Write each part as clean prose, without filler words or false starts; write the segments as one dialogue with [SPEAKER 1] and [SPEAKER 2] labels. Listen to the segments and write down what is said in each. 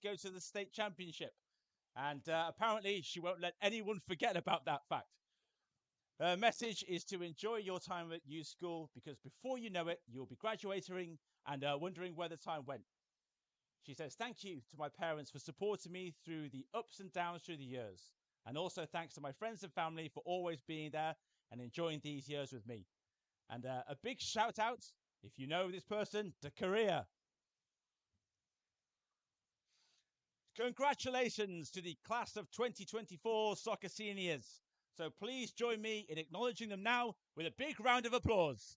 [SPEAKER 1] go to the state championship. And apparently she won't let anyone forget about that fact. Her message is to enjoy your time at U School, because before you know it, you'll be graduating and wondering where the time went. She says, thank you to my parents for supporting me through the ups and downs through the years. And also thanks to my friends and family for always being there and enjoying these years with me. And a big shout out, if you know this person, to Korea. Congratulations to the class of 2024 soccer seniors. So please join me in acknowledging them now with a big round of applause.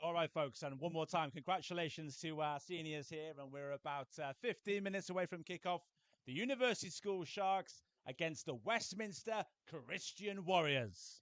[SPEAKER 1] All right, folks, and one more time, congratulations to our seniors here, and we're about 15 minutes away from kickoff. The University School Sharks against the Westminster Christian Warriors.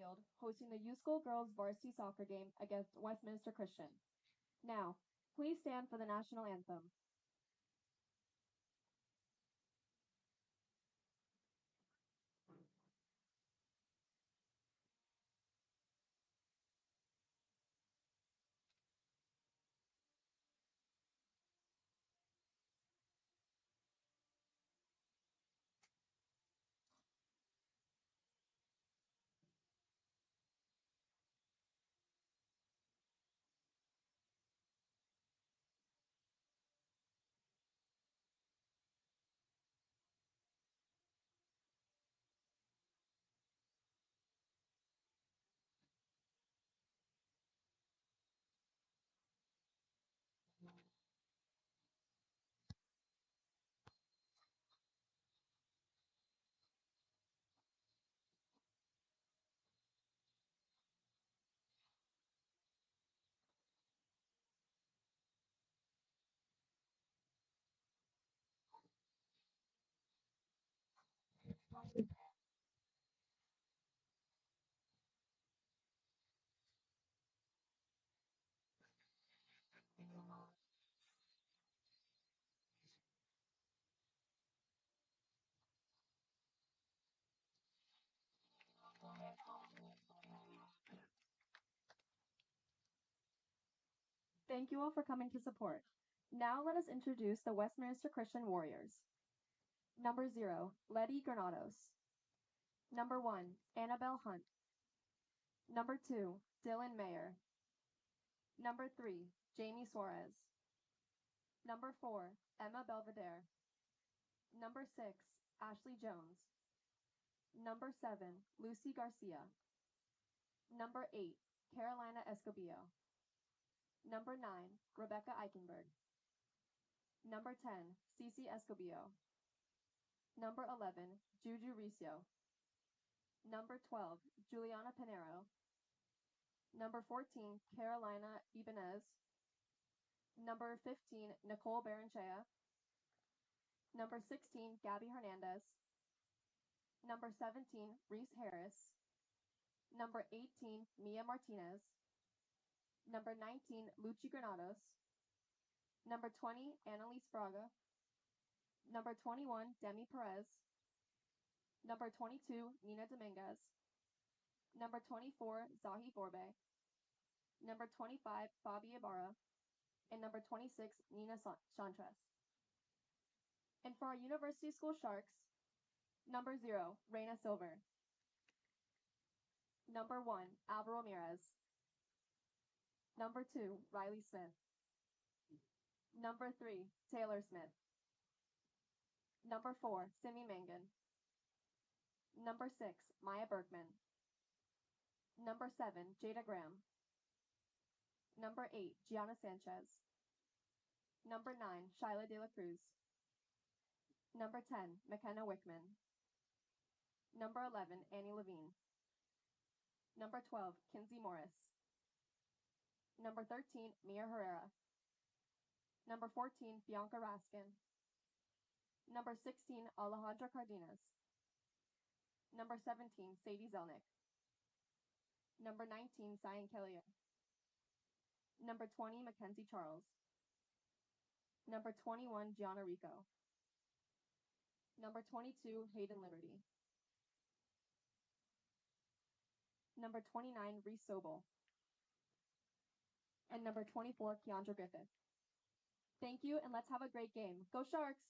[SPEAKER 2] Field, hosting the U School Girls Varsity Soccer game against Westminster Christian. Now, please stand for the national anthem. Thank you all for coming to support. Now let us introduce the Westminster Christian Warriors. Number 0, Letty Granados. Number 1, Annabelle Hunt. Number 2, Dylan Mayer. Number 3, Jamie Suarez. Number 4, Emma Belvedere. Number 6, Ashley Jones. Number 7, Lucy Garcia. Number 8, Carolina Escobillo. Number 9, Rebecca Eichenberg. Number 10, Cece Escobillo. Number 11, Juju Ricio. Number 12, Juliana Pinero. Number 14, Carolina Ibanez. Number 15, Nicole Baranchea. Number 16, Gabby Hernandez. Number 17, Reese Harris. Number 18, Mia Martinez. Number 19, Luchi Granados. Number 20, Annalise Braga. Number 21, Demi Perez. Number 22, Nina Dominguez. Number 24, Zahi Borbe. Number 25, Fabi Ibarra. And number 26, Nina Chantres. And for our University School Sharks, number 0, Reina Silver. Number 1, Alvaro Ramirez. Number 2, Riley Smith. Number 3, Taylor Smith. Number 4, Simi Mangan. Number 6, Maya Berkman. Number 7, Jada Graham. Number 8, Gianna Sanchez. Number 9, Shyla De La Cruz. Number 10, McKenna Wickman. Number 11, Annie Levine. Number 12, Kinsey Morris. Number 13, Mia Herrera. Number 14, Bianca Raskin. Number 16, Alejandra Cardenas. Number 17, Sadie Zelnick. Number 19, Cyan Kelly. Number 20, Mackenzie Charles. Number 21, Gianna Rico. Number 22, Hayden Liberty. Number 29, Reese Sobel. And number 24, Keandra Griffith. Thank you, and let's have a great game. Go Sharks!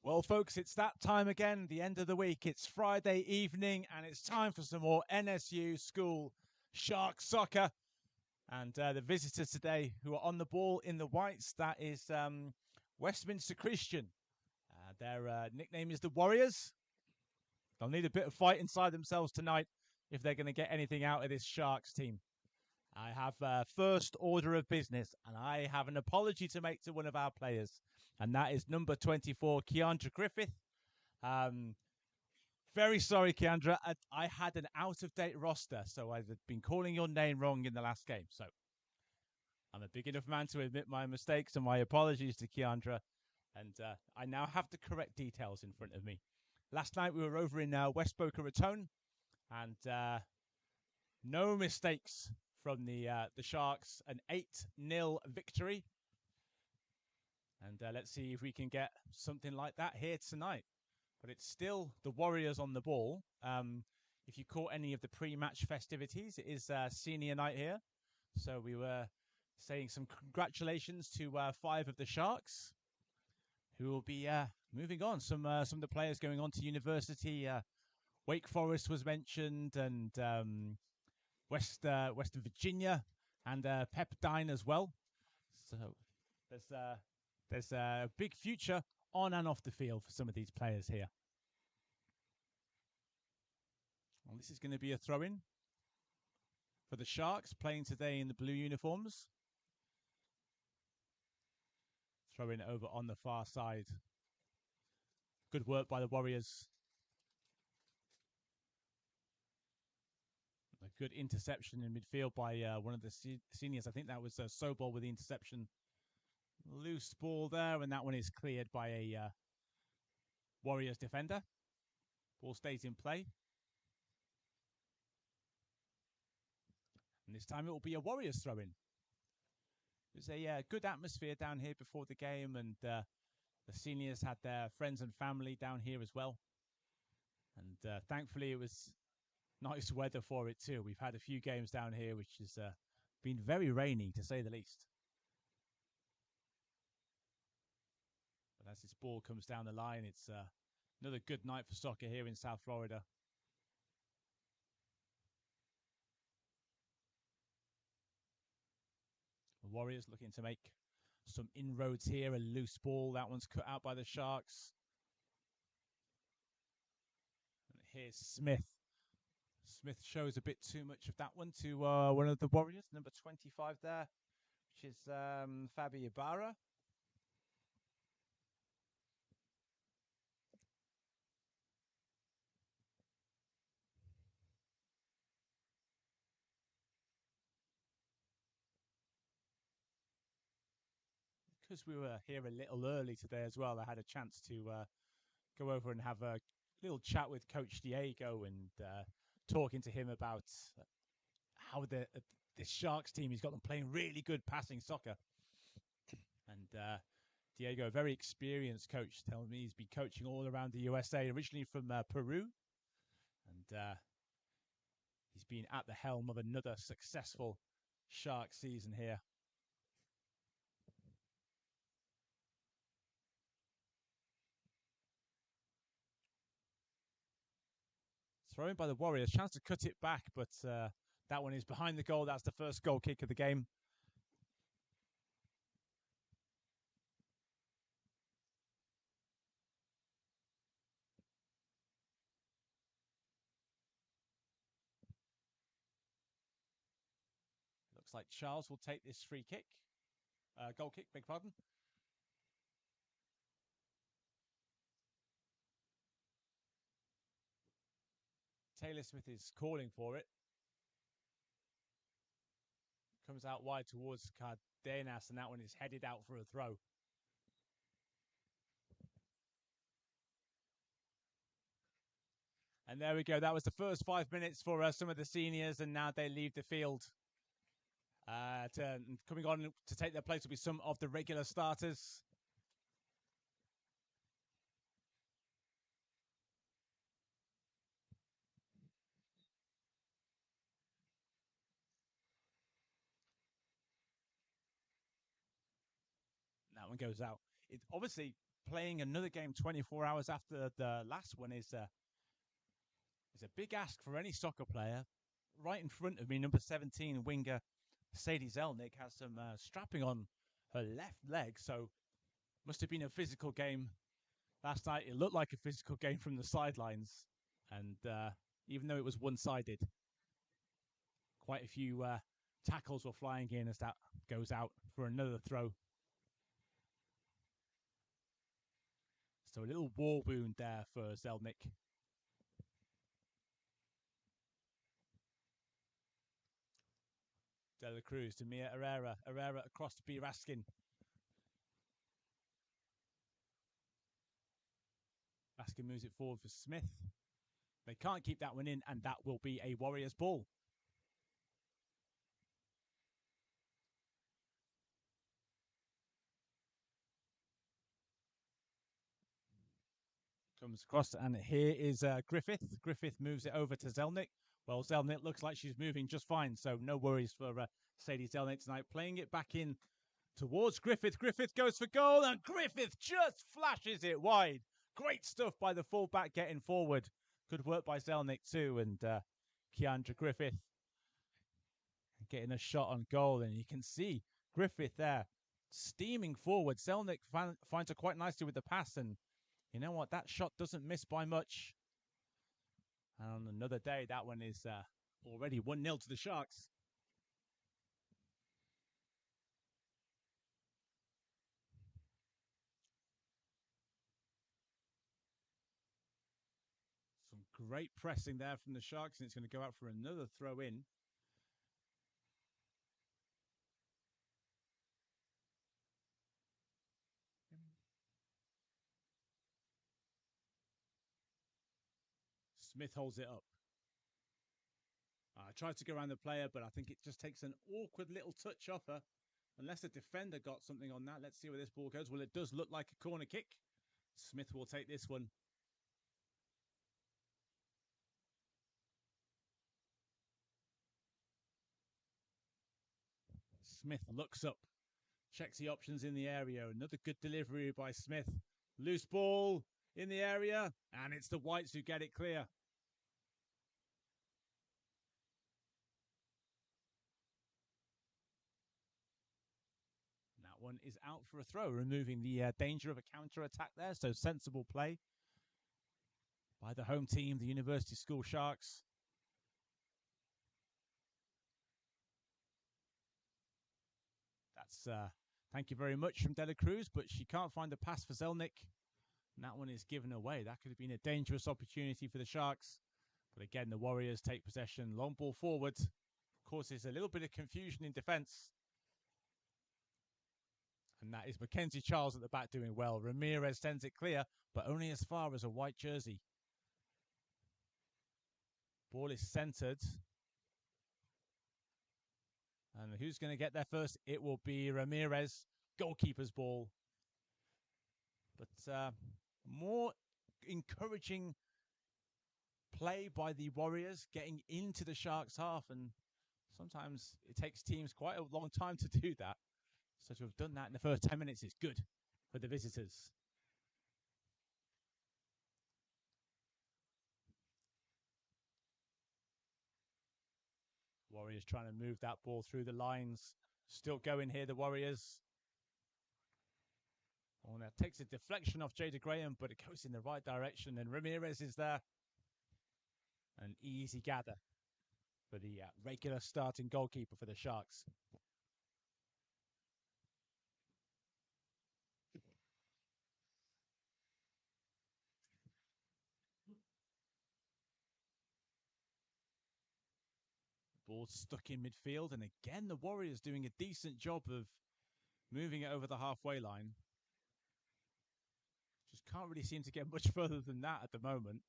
[SPEAKER 1] Well, folks, it's that time again, the end of the week. It's Friday evening, and it's time for some more NSU school Shark soccer. And the visitors today who are on the ball in the whites, that is Westminster Christian. Their nickname is the Warriors. They'll need a bit of fight inside themselves tonight if they're going to get anything out of this Sharks team. I have first order of business, and I have an apology to make to one of our players, and that is number 24, Keandra Griffith. Very sorry, Keandra. I had an out-of-date roster, so I've been calling your name wrong in the last game. So I'm a big enough man to admit my mistakes, and my apologies to Keandra. And I now have the correct details in front of me. Last night we were over in West Boca Raton, and no mistakes from the Sharks. An 8-0 victory. And let's see if we can get something like that here tonight. But it's still the Warriors on the ball. If you caught any of the pre-match festivities, it is senior night here. So we were saying some congratulations to 5 of the Sharks who will be moving on. Some of the players going on to university. Wake Forest was mentioned, and Western Virginia, and Pepperdine as well. So there's a big future on and off the field for some of these players here. Well, this is going to be a throw-in for the Sharks, playing today in the blue uniforms. Throw-in over on the far side. Good work by the Warriors. A good interception in midfield by one of the seniors. I think that was Sobol with the interception. Loose ball there, and that one is cleared by a Warriors defender. Ball stays in play. And this time it will be a Warriors throw-in. There's a good atmosphere down here before the game, and the seniors had their friends and family down here as well. And thankfully it was nice weather for it too. We've had a few games down here which has been very rainy, to say the least. But as this ball comes down the line, it's another good night for soccer here in South Florida. The Warriors looking to make some inroads here. A loose ball. That one's cut out by the Sharks. And here's Smith. Smith shows a bit too much of that one to one of the Warriors. Number 25 there, which is Fabi Ibarra. Because we were here a little early today as well, I had a chance to go over and have a little chat with Coach Diego and talking to him about how this Sharks team, he's got them playing really good passing soccer. And Diego, a very experienced coach, telling me he's been coaching all around the USA, originally from Peru. And he's been at the helm of another successful Sharks season here. Thrown by the Warriors. Chance to cut it back, but that one is behind the goal. That's the first goal kick of the game. Looks like Charles will take this free kick. Goal kick, beg pardon. Taylor Smith is calling for it. Comes out wide towards Cardenas, and that one is headed out for a throw. And there we go. That was the first 5 minutes for some of the seniors, and now they leave the field. Coming on to take their place will be some of the regular starters. That one goes out. It obviously playing another game 24 hours after the last one is a big ask for any soccer player. Right in front of me, number 17 winger Sadie Zelnick has some strapping on her left leg, so must have been a physical game last night. It looked like a physical game from the sidelines, and even though it was one-sided, quite a few tackles were flying in as that goes out for another throw. So a little war wound there for Zelnick. De La Cruz to Mia Herrera. Herrera across to B. Raskin. Raskin moves it forward for Smith. They can't keep that one in, and that will be a Warriors ball. Comes across, and here is Griffith. Griffith moves it over to Zelnick. Well, Zelnick looks like she's moving just fine, so no worries for Sadie Zelnick tonight. Playing it back in towards Griffith. Griffith goes for goal, and Griffith just flashes it wide. Great stuff by the fullback getting forward. Good work by Zelnick too, and Keandra Griffith getting a shot on goal, and you can see Griffith there steaming forward. Zelnick finds her quite nicely with the pass, and you know what? That shot doesn't miss by much. And on another day, that one is already 1-0 to the Sharks. Some great pressing there from the Sharks, and it's going to go out for another throw in. Smith holds it up. Tries to go around the player, but I think it just takes an awkward little touch off her. Unless the defender got something on that. Let's see where this ball goes. Well, it does look like a corner kick. Smith will take this one. Smith looks up, checks the options in the area. Another good delivery by Smith. Loose ball in the area, and it's the Whites who get it clear. That one is out for a throw, removing the danger of a counter-attack there, so sensible play by the home team, the University School Sharks. That's thank you very much from De La Cruz, but she can't find the pass for Zelnick. And that one is given away. That could have been a dangerous opportunity for the Sharks. But again, the Warriors take possession. Long ball forward. Of course, there's a little bit of confusion in defence. And that is Mackenzie Charles at the back doing well. Ramirez sends it clear, but only as far as a white jersey. Ball is centred. And who's going to get there first? It will be Ramirez. Goalkeeper's ball. But more encouraging play by the Warriors, getting into the Sharks' half. And sometimes it takes teams quite a long time to do that. So to have done that in the first 10 minutes is good for the visitors. Warriors trying to move that ball through the lines. Still going here, the Warriors. Oh, that takes a deflection off Jada Graham, but it goes in the right direction. And Ramirez is there. An easy gather for the regular starting goalkeeper for the Sharks. Ball stuck in midfield, and again the Warriors doing a decent job of moving it over the halfway line. Just can't really seem to get much further than that at the moment.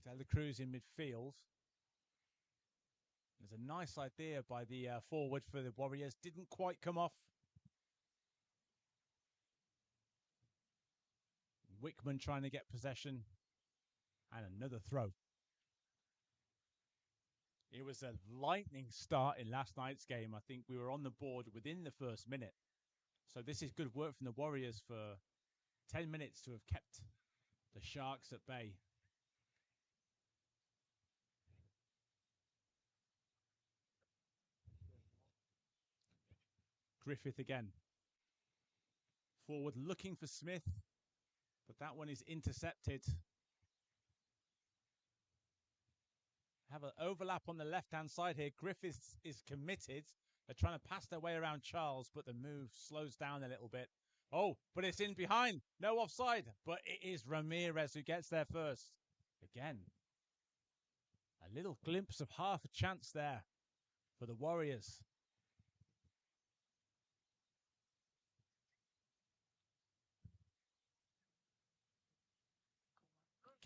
[SPEAKER 1] De La Cruz in midfield. There's a nice idea by the forward for the Warriors. Didn't quite come off. Wickman trying to get possession. And another throw. It was a lightning start in last night's game. I think we were on the board within the first minute. So this is good work from the Warriors for 10 minutes to have kept the Sharks at bay. Griffith again. Forward looking for Smith, but that one is intercepted. Have an overlap on the left-hand side here. Griffiths is committed. They're trying to pass their way around Charles, but the move slows down a little bit. Oh, but it's in behind. No offside, but it is Ramirez who gets there first. Again, a little glimpse of half a chance there for the Warriors.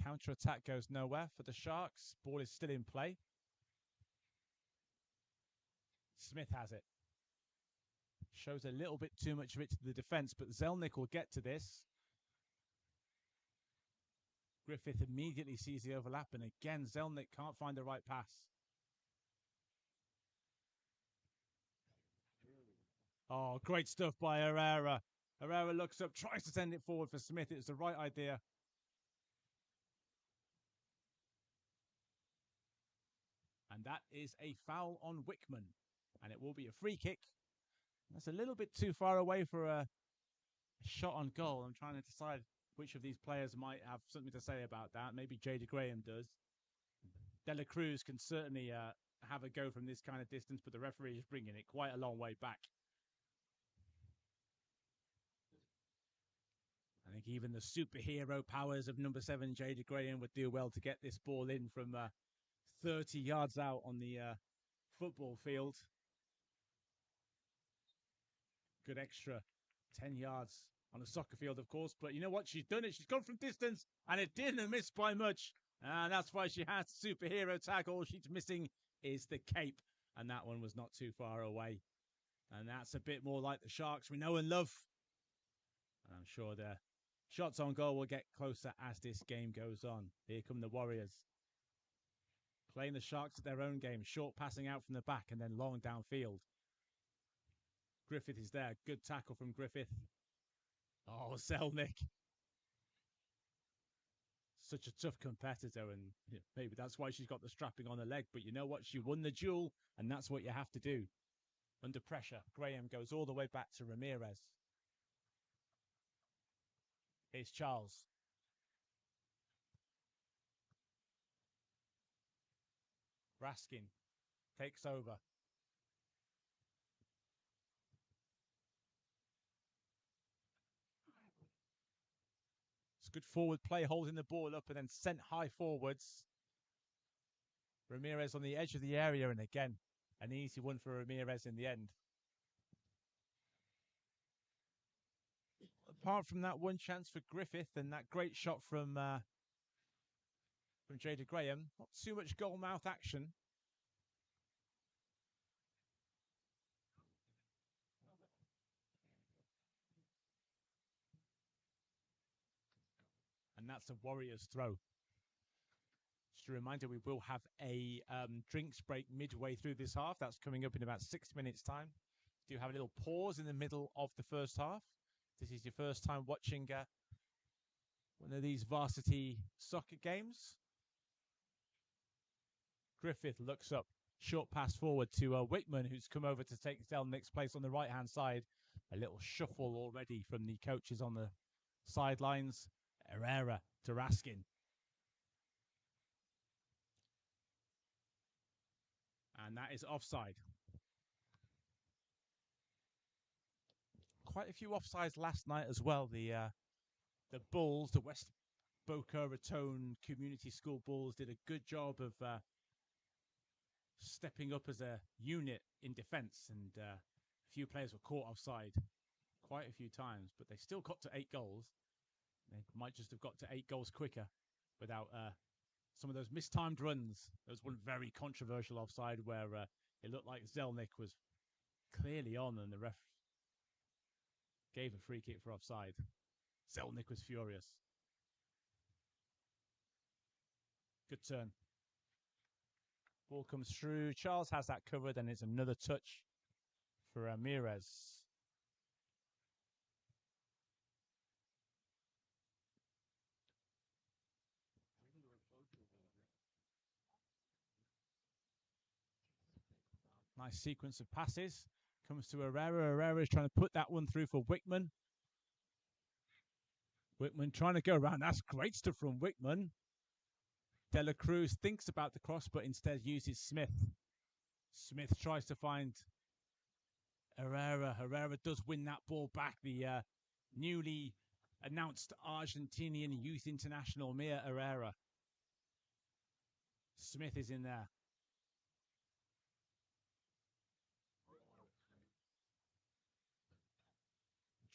[SPEAKER 1] Counter-attack goes nowhere for the Sharks. Ball is still in play. Smith has it. Shows a little bit too much of it to the defense, but Zelnick will get to this. Griffith immediately sees the overlap, and again, Zelnick can't find the right pass. Oh, great stuff by Herrera. Herrera looks up, tries to send it forward for Smith. It's the right idea. And that is a foul on Wickman. And it will be a free kick. That's a little bit too far away for a shot on goal. I'm trying to decide which of these players might have something to say about that. Maybe Jada Graham does. Dela Cruz can certainly have a go from this kind of distance, but the referee is bringing it quite a long way back. I think even the superhero powers of number 7, Jada Graham, would do well to get this ball in from 30 yards out on the football field. Good extra 10 yards on the soccer field, of course. But you know what? She's done it. She's gone from distance, and it didn't miss by much. And that's why she has superhero tag. All she's missing is the cape. And that one was not too far away. And that's a bit more like the Sharks we know and love. And I'm sure the shots on goal will get closer as this game goes on. Here come the Warriors. Playing the Sharks at their own game. Short passing out from the back and then long downfield. Griffith is there. Good tackle from Griffith. Oh, Zelnick. Such a tough competitor, and maybe that's why she's got the strapping on her leg. But you know what? She won the duel, and that's what you have to do. Under pressure, Graham goes all the way back to Ramirez. Here's Charles. Raskin takes over. It's good forward play, holding the ball up and then sent high forwards. Ramirez on the edge of the area, and again, an easy one for Ramirez in the end. Apart from that one chance for Griffith and that great shot from Jada Graham, not too much goal mouth action. And that's a Warriors throw. Just a reminder, we will have a drinks break midway through this half. That's coming up in about 6 minutes' time. Do have a little pause in the middle of the first half. This is your first time watching one of these varsity soccer games. Griffith looks up. Short pass forward to Wickman, who's come over to take Zelnick's place on the right-hand side. A little shuffle already from the coaches on the sidelines. Herrera to Raskin. And that is offside. Quite a few offsides last night as well. The Bulls, the West Boca Raton Community School Bulls, did a good job of stepping up as a unit in defense, and a few players were caught offside quite a few times, but they still got to 8 goals. They might just have got to 8 goals quicker without some of those mistimed runs. There was one very controversial offside where it looked like Zelnick was clearly on, and the ref gave a free kick for offside. Zelnick was furious. Good turn. Ball comes through. Charles has that covered, and it's another touch for Ramirez. Nice sequence of passes. Comes to Herrera. Herrera is trying to put that one through for Wickman. Wickman trying to go around. That's great stuff from Wickman. De La Cruz thinks about the cross, but instead uses Smith. Smith tries to find Herrera. Herrera does win that ball back. The newly announced Argentinian youth international, Mia Herrera. Smith is in there.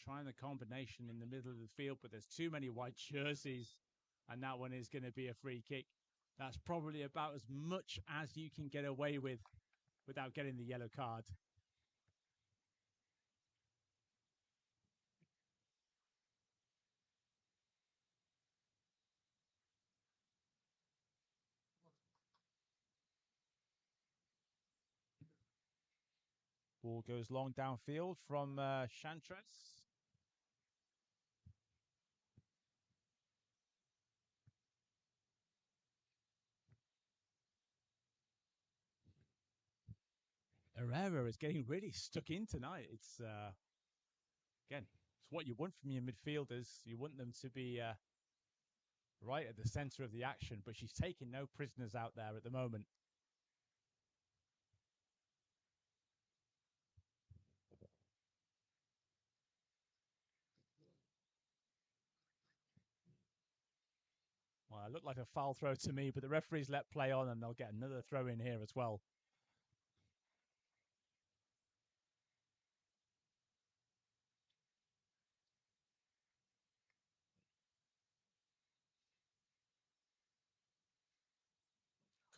[SPEAKER 1] Trying the combination in the middle of the field, but there's too many white jerseys, and that one is going to be a free kick. That's probably about as much as you can get away with without getting the yellow card. Ball goes long downfield from Chantres. Herrera is getting really stuck in tonight. It's again, it's what you want from your midfielders. You want them to be right at the center of the action, but she's taking no prisoners out there at the moment. Well, it looked like a foul throw to me, but the referees let play on, and they'll get another throw in here as well.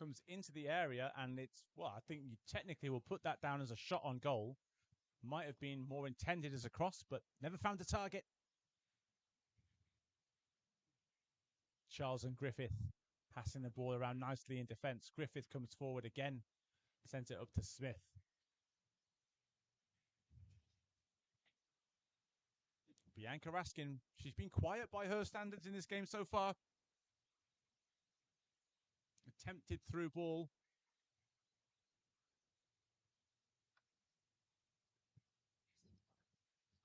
[SPEAKER 1] Comes into the area, and it's, well, I think you technically will put that down as a shot on goal. Might have been more intended as a cross, but never found the target. Charles and Griffith passing the ball around nicely in defence. Griffith comes forward again, sends it up to Smith. Bianca Raskin, she's been quiet by her standards in this game so far. Attempted through ball.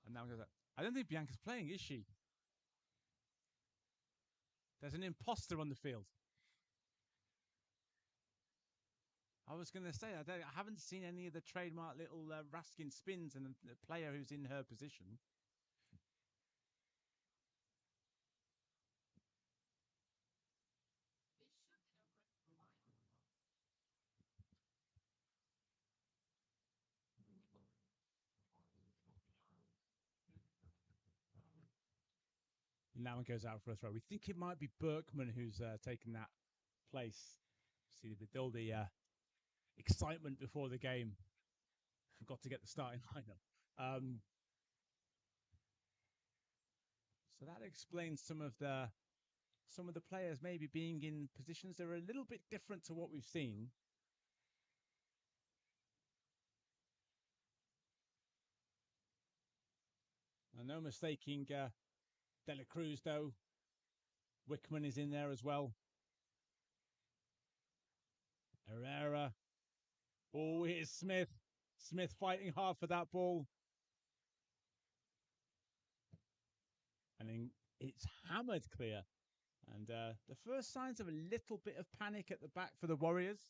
[SPEAKER 1] And now goes up. I don't think Bianca's playing, is she? There's an imposter on the field. I was going to say, I haven't seen any of the trademark little Raskin spins and the player who's in her position. Now one goes out for a throw. We think it might be Berkman who's taken that place. See all the excitement before the game. Forgot to get the starting lineup. So that explains some of the players maybe being in positions that are a little bit different to what we've seen. And no mistaking De La Cruz, though. Wickman is in there as well. Herrera. Oh, here's Smith. Smith fighting hard for that ball. And then it's hammered clear. And the first signs of a little bit of panic at the back for the Warriors.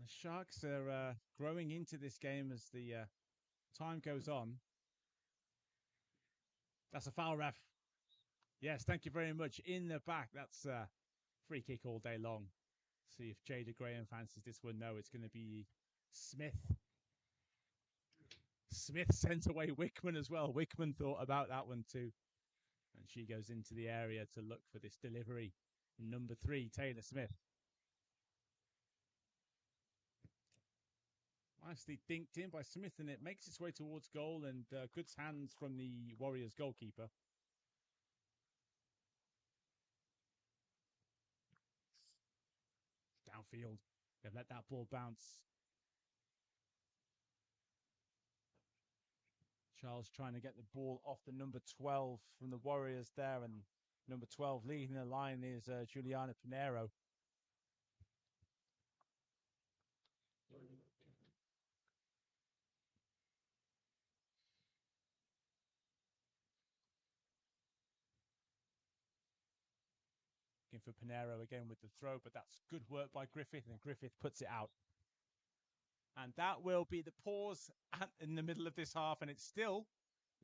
[SPEAKER 1] The Sharks are growing into this game as the time goes on. That's a foul, ref. Yes, thank you very much. In the back, that's free kick all day long. See if Jada Graham fancies this one. No, it's going to be Smith. Smith sent away Wickman as well. Wickman thought about that one too. And she goes into the area to look for this delivery. Number 3, Taylor Smith. Nicely dinked in by Smith, and it makes its way towards goal, and good hands from the Warriors goalkeeper. Downfield. They've let that ball bounce. Charles trying to get the ball off the number 12 from the Warriors there, and number 12 leading the line is Juliana Pinero. Looking for Pinero again with the throw, but that's good work by Griffith, and Griffith puts it out. And that will be the pause in the middle of this half, and it's still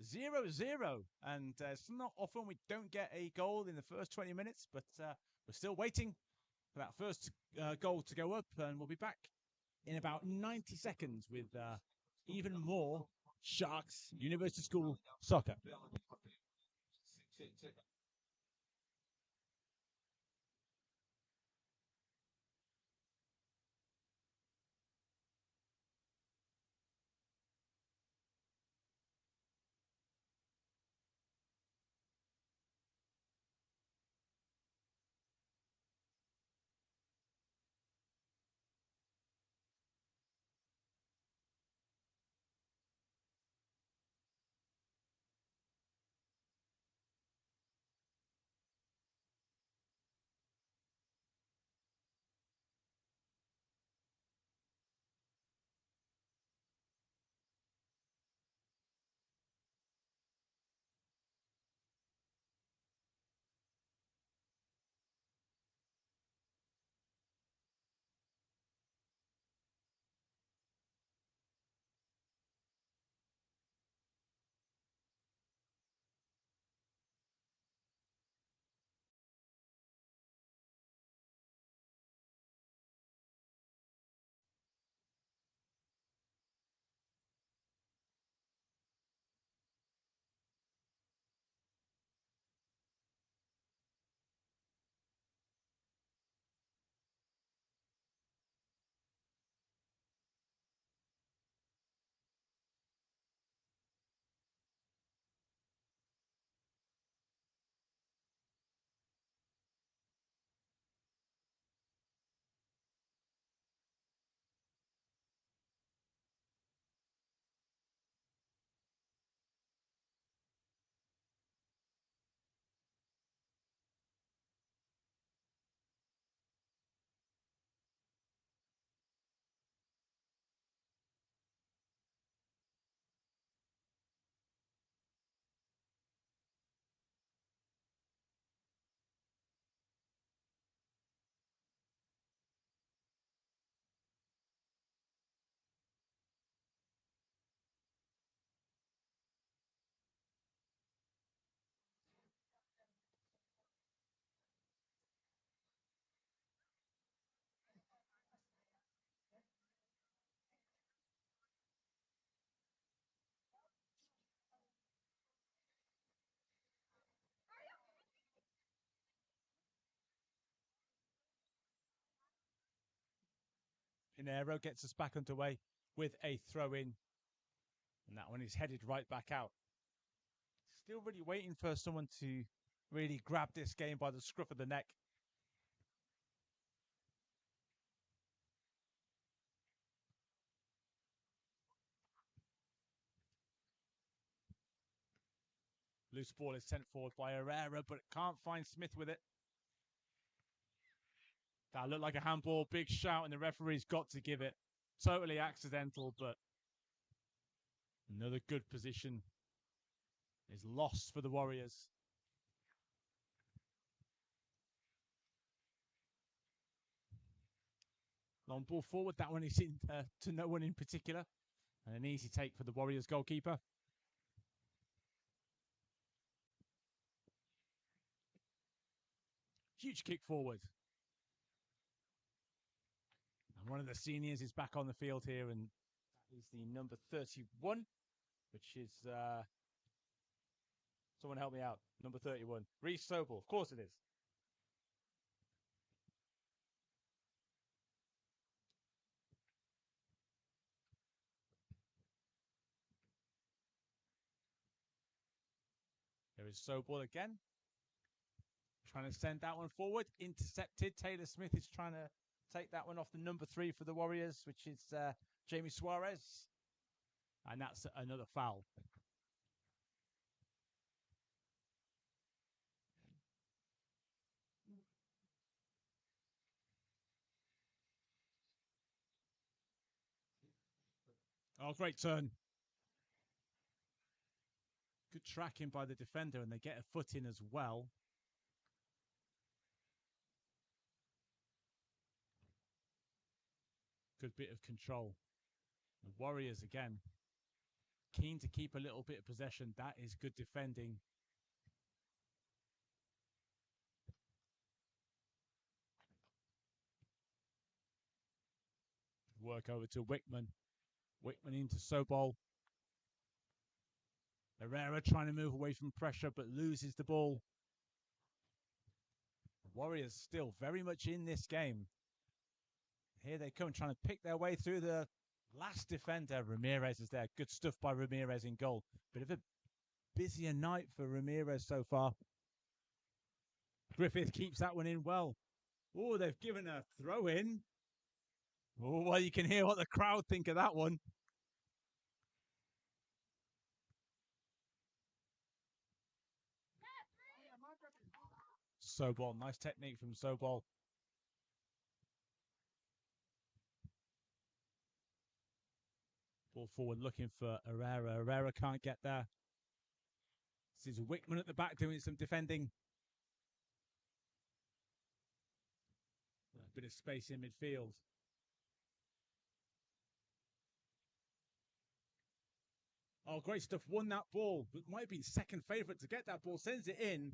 [SPEAKER 1] 0-0. And it's not often we don't get a goal in the first 20 minutes, but we're still waiting for that first goal to go up, and we'll be back in about 90 seconds with even more Sharks University School Soccer. Pinero gets us back underway with a throw in, and that one is headed right back out. Still really waiting for someone to really grab this game by the scruff of the neck. Loose ball is sent forward by Herrera, but can't find Smith with it. That looked like a handball, big shout, and the referee's got to give it. Totally accidental, but another good position is lost for the Warriors. Long ball forward, that one is in to no one in particular, and an easy take for the Warriors goalkeeper. Huge kick forward. And one of the seniors is back on the field here, and that is the number 31, which is someone help me out. Number 31, Reece Sobel. Of course it is. There is Sobel again. Trying to send that one forward. Intercepted. Taylor Smith is trying to take that one off the number 3 for the Warriors, which is Jamie Suarez. And that's another foul. Oh, great turn. Good tracking by the defender, and they get a foot in as well. Good bit of control. The Warriors, again, keen to keep a little bit of possession. That is good defending. Work over to Wickman. Wickman into Sobol. Herrera trying to move away from pressure, but loses the ball. Warriors still very much in this game. Here they come, trying to pick their way through the last defender. Ramirez is there. Good stuff by Ramirez in goal. Bit of a busier night for Ramirez so far. Griffith keeps that one in well. Oh, they've given a throw in. Oh, well, you can hear what the crowd think of that one. Sobol, nice technique from Sobol. Ball forward looking for Herrera. Herrera can't get there. This is Wickman at the back doing some defending. A bit of space in midfield. Oh, great stuff. Won that ball. But might have been second favourite to get that ball. Sends it in.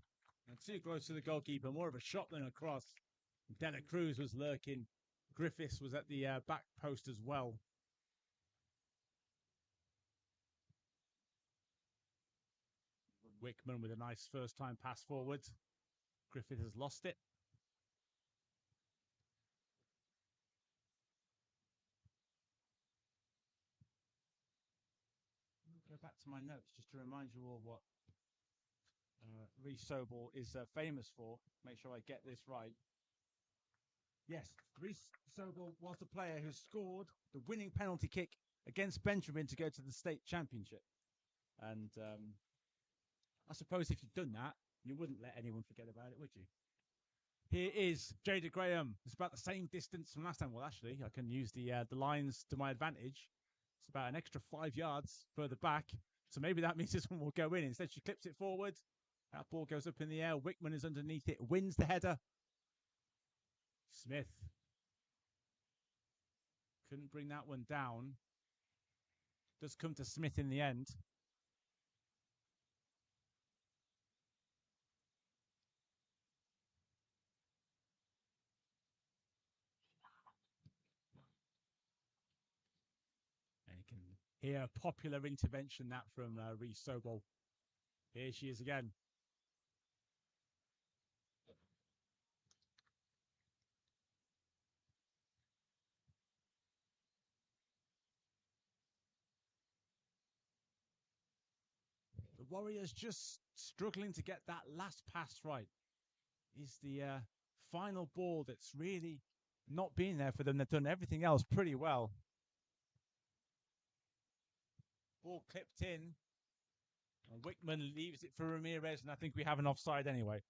[SPEAKER 1] And too close to the goalkeeper. More of a shot than a cross. Dela Cruz was lurking. Griffiths was at the back post as well. Wickman with a nice first time pass forward. Griffith has lost it. Go back to my notes just to remind you all what Reece Sobol is famous for. Make sure I get this right. Yes, Reece Sobol was the player who scored the winning penalty kick against Benjamin to go to the state championship. And I suppose if you'd done that, you wouldn't let anyone forget about it, would you? Here is Jada Graham. It's about the same distance from last time. Well, actually, I can use the lines to my advantage. It's about an extra 5 yards further back. So maybe that means this one will go in. Instead, she clips it forward. That ball goes up in the air. Wickman is underneath it. Wins the header. Smith. Couldn't bring that one down. Does come to Smith in the end. And you can hear a popular intervention that from Reece Sobol. Here she is again. The Warriors just struggling to get that last pass right. Is the final ball that's really not been there for them. They've done everything else pretty well. Ball clipped in. And Wickman leaves it for Ramirez, and I think we have an offside anyway.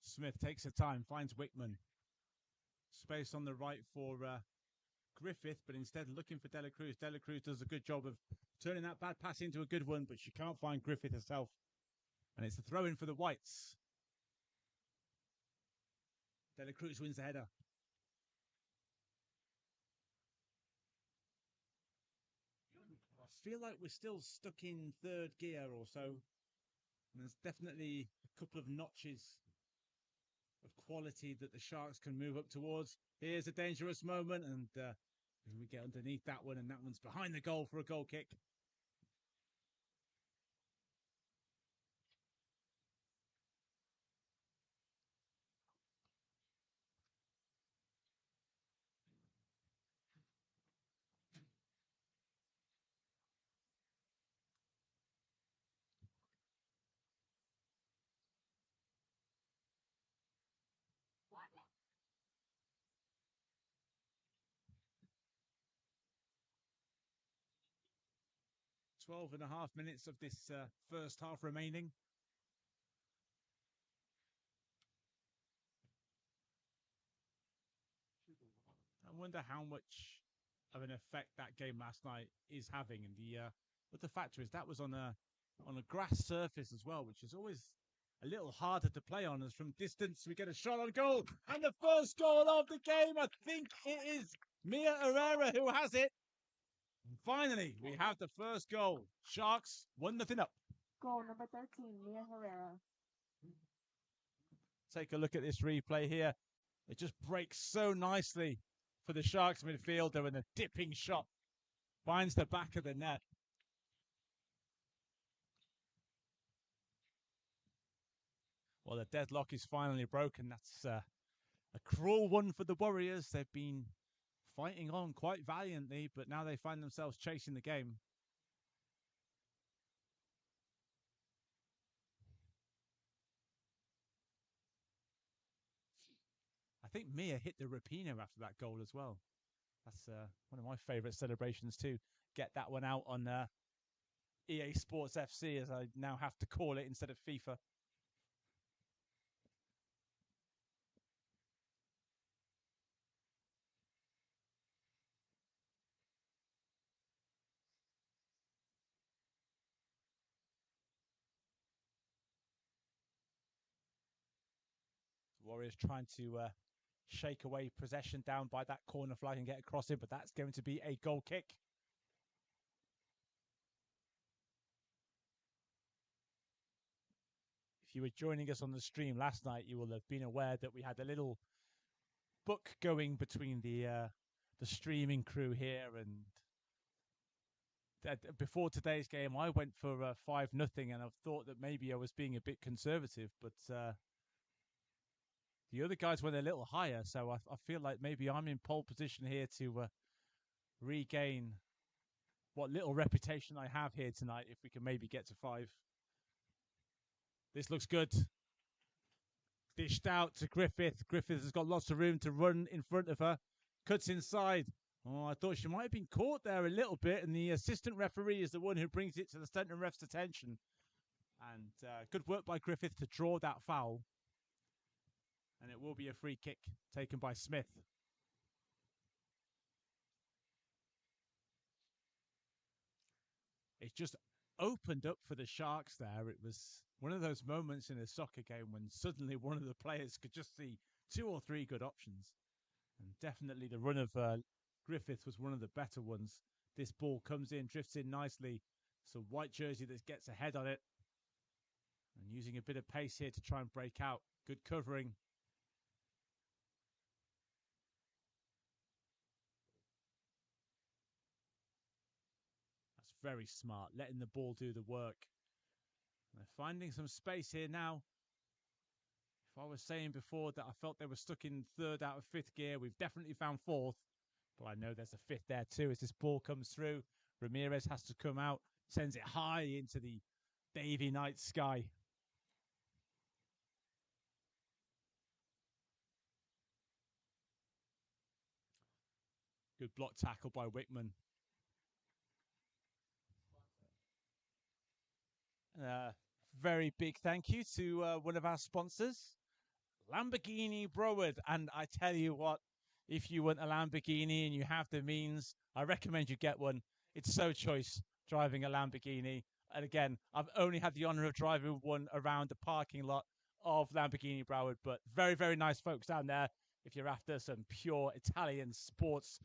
[SPEAKER 1] Smith takes her time, finds Wickman. Space on the right for Griffith, but instead looking for Dela Cruz. Dela Cruz does a good job of turning that bad pass into a good one, but she can't find Griffith herself. And it's a throw in for the Whites. Dela Cruz wins the header. I feel like we're still stuck in third gear or so. And there's definitely a couple of notches of quality that the Sharks can move up towards. Here's a dangerous moment, and we get underneath that one, and that one's behind the goal for a goal kick.
[SPEAKER 2] What?
[SPEAKER 1] 12.5 minutes of this first half remaining. I wonder how much of an effect that game last night is having, and but the factor is that was on a grass surface as well, which is always a little harder to play on. As from distance we get a shot on goal, and the first goal of the game. I think it is Mia Herrera who has it. And finally, we have the first goal. Sharks 1-0 up.
[SPEAKER 2] Goal number 13, Mia Herrera.
[SPEAKER 1] Take a look at this replay here. It just breaks so nicely for the Sharks midfielder, and a dipping shot finds the back of the net. Well, the deadlock is finally broken. That's a cruel one for the Warriors. They've been fighting on quite valiantly, but now they find themselves chasing the game. I think Mia hit the Rapino after that goal as well. That's one of my favourite celebrations too. Get that one out on EA Sports FC, as I now have to call it instead of FIFA. Warriors trying to shake away possession down by that corner flag and get across it, but that's going to be a goal kick. If you were joining us on the stream last night, you will have been aware that we had a little book going between the streaming crew here, and before today's game, I went for 5-0, and I've thought that maybe I was being a bit conservative, but the other guys went a little higher, so I feel like maybe I'm in pole position here to regain what little reputation I have here tonight, if we can maybe get to 5. This looks good. Dished out to Griffith. Griffith has got lots of room to run in front of her. Cuts inside. Oh, I thought she might have been caught there a little bit, and the assistant referee is the one who brings it to the centre ref's attention. And good work by Griffith to draw that foul. And it will be a free kick taken by Smith. It just opened up for the Sharks there. It was one of those moments in a soccer game when suddenly one of the players could just see 2 or 3 good options. And definitely the run of Griffith was one of the better ones. This ball comes in, drifts in nicely. So white jersey that gets ahead on it. And using a bit of pace here to try and break out. Good covering. That's very smart, letting the ball do the work. They're finding some space here now. If I was saying before that I felt they were stuck in 3rd out of 5th gear, we've definitely found 4th. But I know there's a 5th there too as this ball comes through. Ramirez has to come out, sends it high into the Davy night sky. Good block tackle by Wickman. Very big thank you to one of our sponsors, Lamborghini Broward. And I tell you what, if you want a Lamborghini and you have the means, I recommend you get one. It's so choice driving a Lamborghini. And again, I've only had the honor of driving one around the parking lot of Lamborghini Broward, but very, very nice folks down there. If you're after some pure Italian sports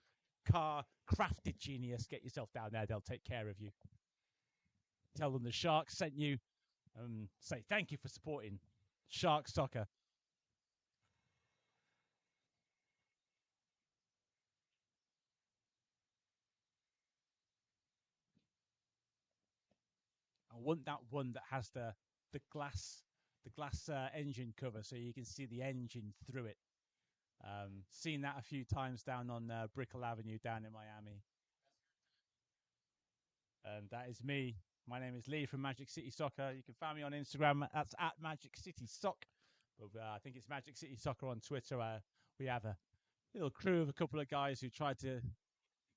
[SPEAKER 1] car crafted genius, get yourself down there. They'll take care of you. Tell them the Sharks sent you, say thank you for supporting Shark Soccer. I want that one that has the glass engine cover, so you can see the engine through it. Seen that a few times down on Brickell Avenue down in Miami. And that is me. My name is Lee from Magic City Soccer. You can find me on Instagram. That's at Magic City Sock. But I think it's Magic City Soccer on Twitter. We have a little crew of a couple of guys who try to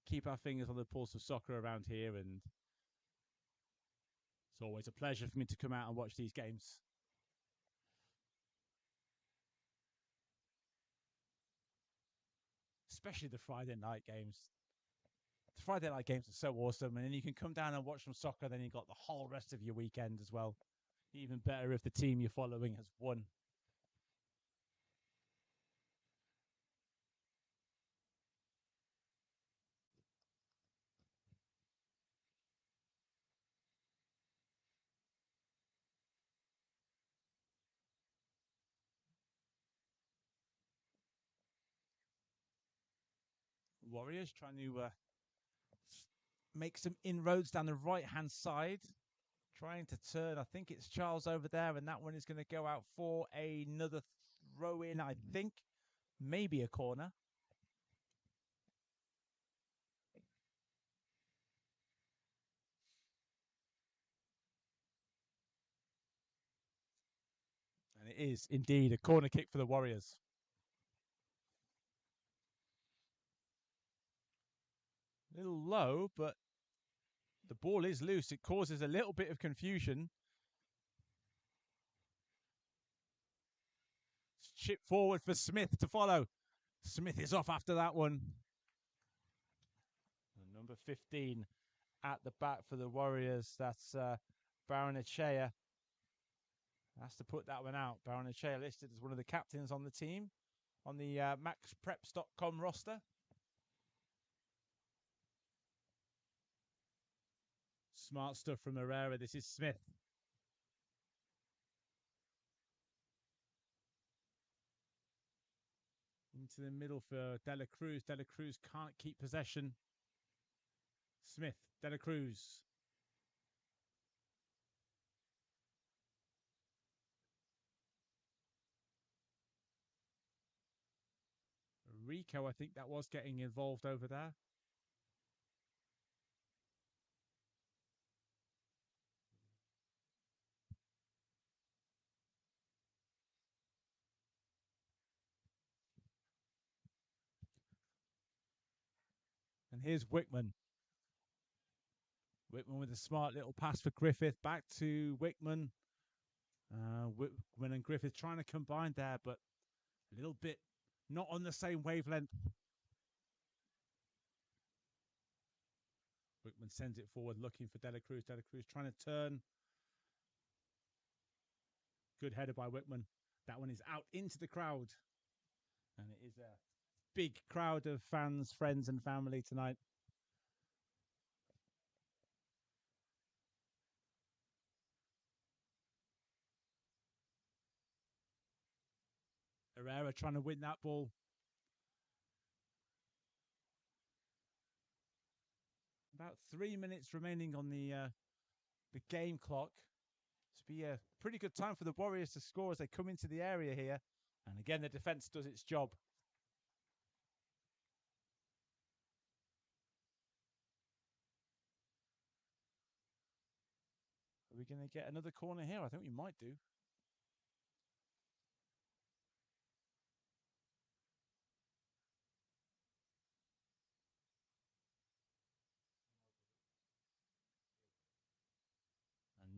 [SPEAKER 1] keep our fingers on the pulse of soccer around here, and it's always a pleasure for me to come out and watch these games. Especially the Friday night games. The Friday night games are so awesome, and then you can come down and watch some soccer, then you've got the whole rest of your weekend as well. Even better if the team you're following has won. Warriors trying to make some inroads down the right-hand side. Trying to turn, I think it's Charles over there, and that one is going to go out for another throw in, I think. Maybe a corner. And it is indeed a corner kick for the Warriors. A little low, but the ball is loose. It causes a little bit of confusion. Chip forward for Smith to follow. Smith is off after that one. And number 15 at the back for the Warriors. That's Baranachea. Has to put that one out. Baranachea listed as one of the captains on the team on the maxpreps.com roster. Smart stuff from Herrera. This is Smith. Into the middle for De La Cruz. De La Cruz can't keep possession. Smith, De La Cruz. Rico, I think that was getting involved over there. And here's Wickman. Wickman with a smart little pass for Griffith. Back to Wickman. Wickman and Griffith trying to combine there, but a little bit not on the same wavelength. Wickman sends it forward, looking for De La Cruz. De La Cruz trying to turn. Good header by Wickman. That one is out into the crowd. And it is a big crowd of fans, friends, and family tonight. Herrera trying to win that ball. About 3 minutes remaining on the game clock. To be a pretty good time for the Warriors to score as they come into the area here. And again, the defense does its job. Are we going to get another corner here? I think we might do.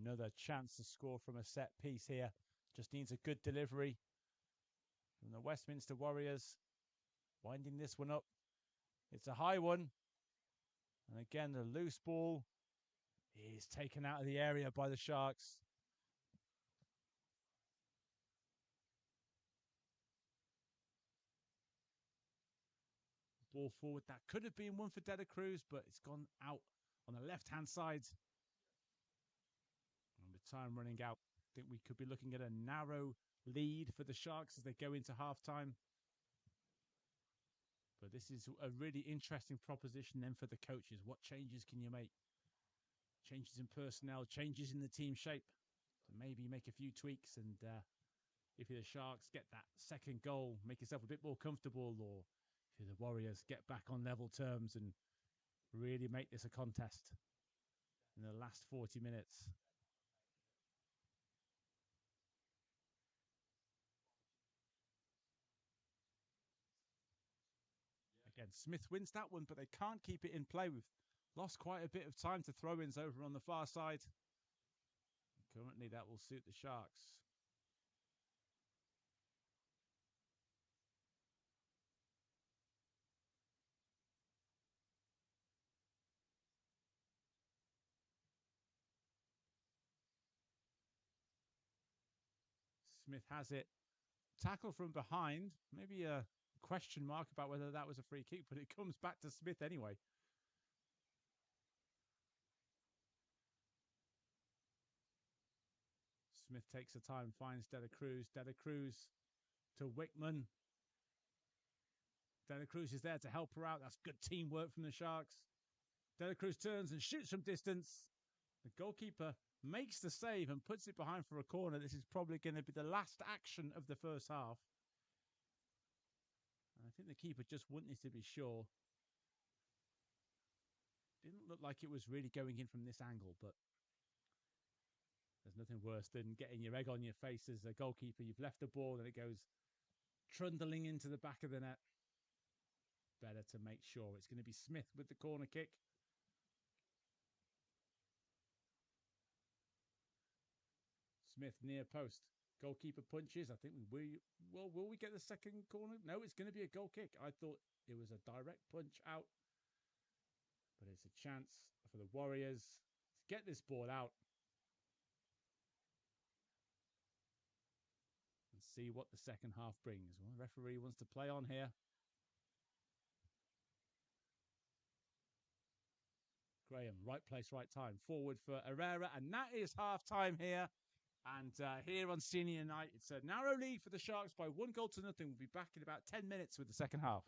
[SPEAKER 1] Another chance to score from a set piece here. Just needs a good delivery from the Westminster Warriors. Winding this one up. It's a high one. And again, the loose ball is taken out of the area by the Sharks. Ball forward. That could have been one for De La Cruz, but it's gone out on the left-hand side. And the time running out. think we could be looking at a narrow lead for the Sharks as they go into halftime. But this is a really interesting proposition then for the coaches. What changes can you make? Changes in personnel, changes in the team shape. So maybe make a few tweaks, and if you're the Sharks, get that second goal, make yourself a bit more comfortable, or if you're the Warriors, get back on level terms and really make this a contest in the last 40 minutes. Again, Smith wins that one, but they can't keep it in play. We've lost quite a bit of time to throw-ins over on the far side. Currently, that will suit the Sharks. Smith has it. Tackle from behind. Maybe a question mark about whether that was a free kick, but it comes back to Smith anyway. Smith takes the time, finds De La Cruz. De La Cruz to Wickman. De La Cruz is there to help her out. That's good teamwork from the Sharks. De La Cruz turns and shoots from distance. The goalkeeper makes the save and puts it behind for a corner. This is probably going to be the last action of the first half. And I think the keeper just wanted to be sure. Didn't look like it was really going in from this angle, but there's nothing worse than getting your egg on your face as a goalkeeper. You've left the ball and it goes trundling into the back of the net. Better to make sure. It's going to be Smith with the corner kick. Smith near post. Goalkeeper punches. I think will we get the second corner? No, it's going to be a goal kick. I thought it was a direct punch out. But it's a chance for the Warriors to get this ball out and see what the second half brings. Well, the referee wants to play on here. Graham, right place, right time. Forward for Herrera, and that is half time here. And here on Senior Night, it's a narrow lead for the Sharks by 1-0. We'll be back in about 10 minutes with the second half.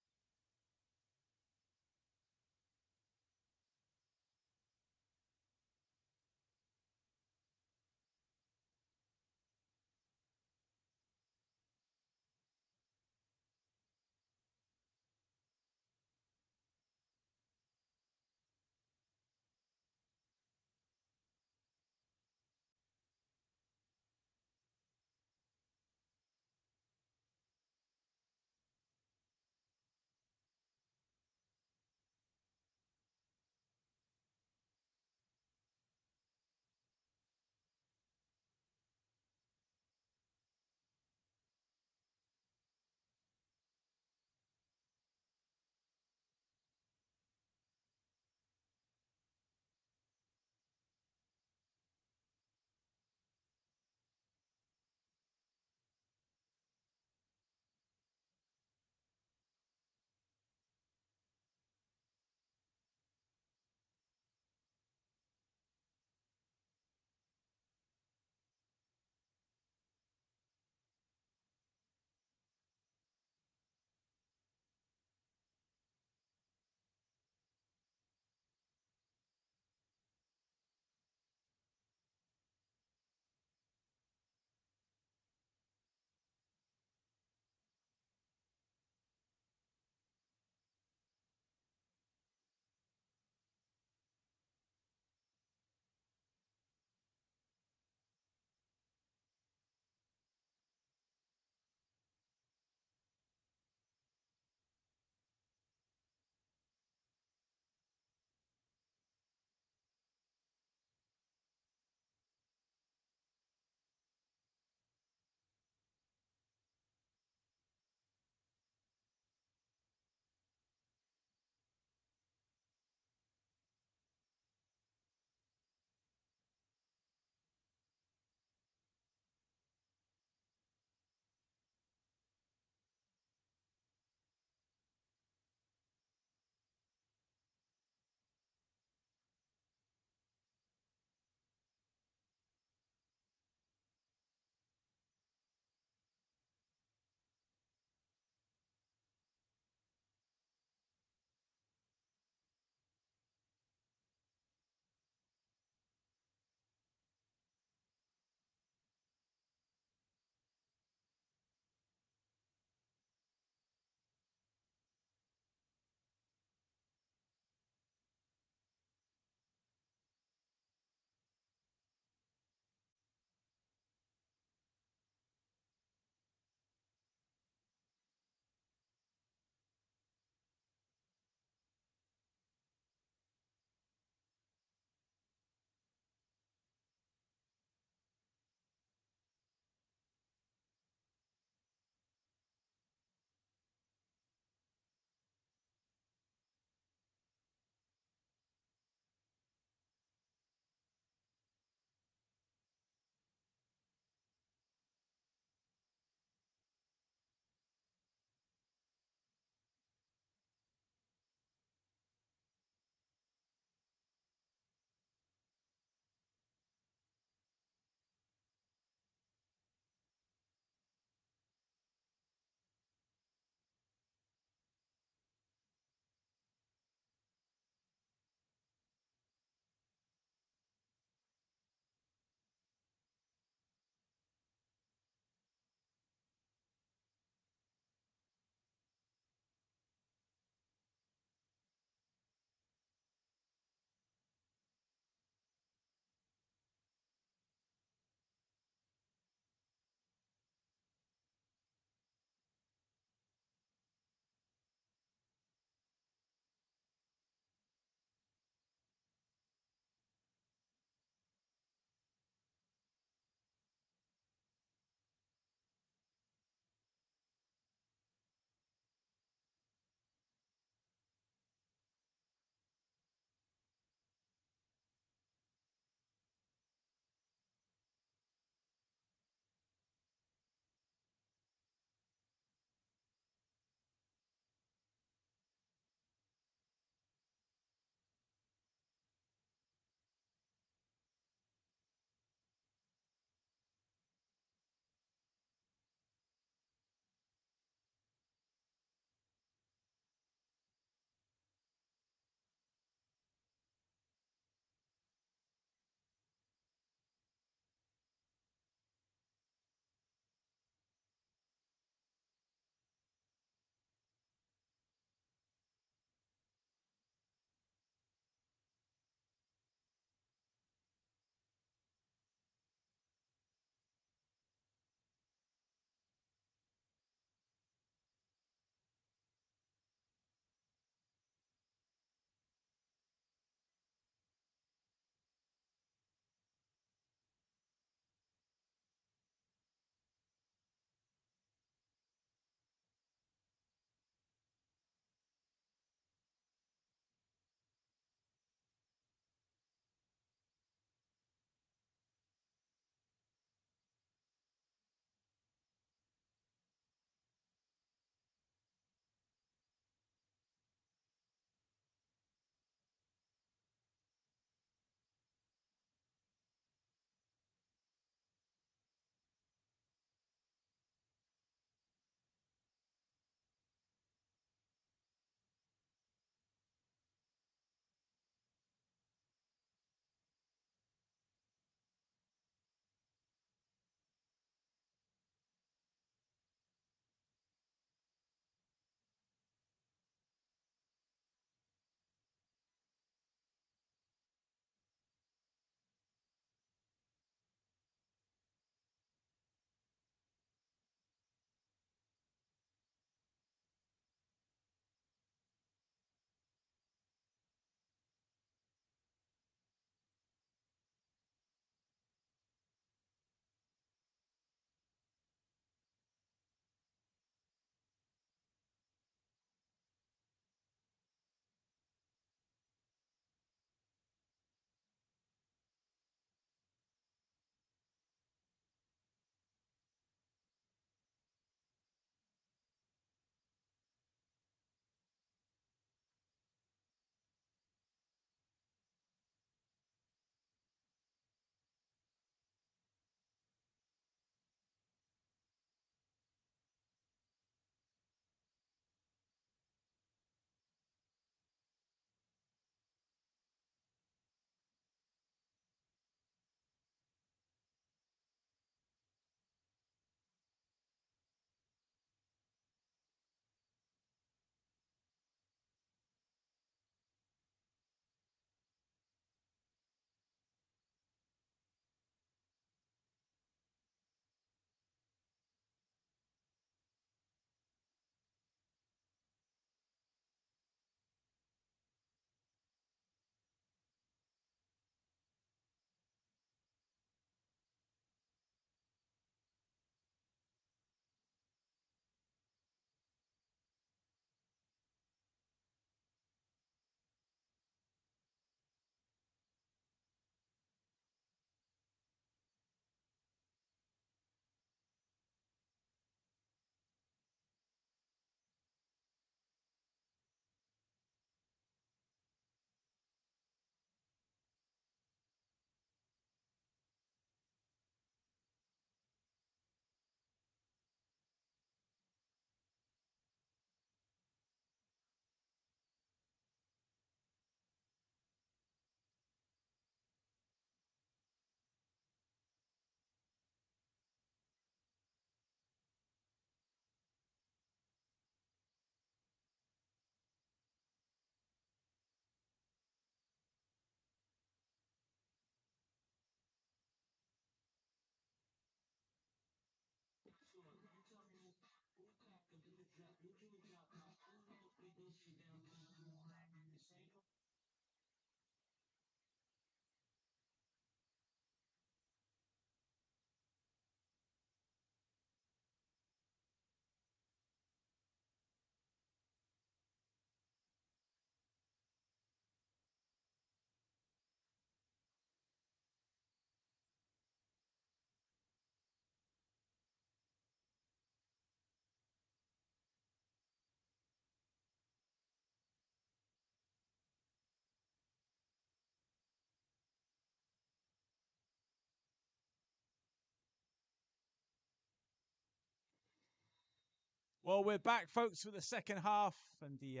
[SPEAKER 1] Well, we're back, folks, for the second half and the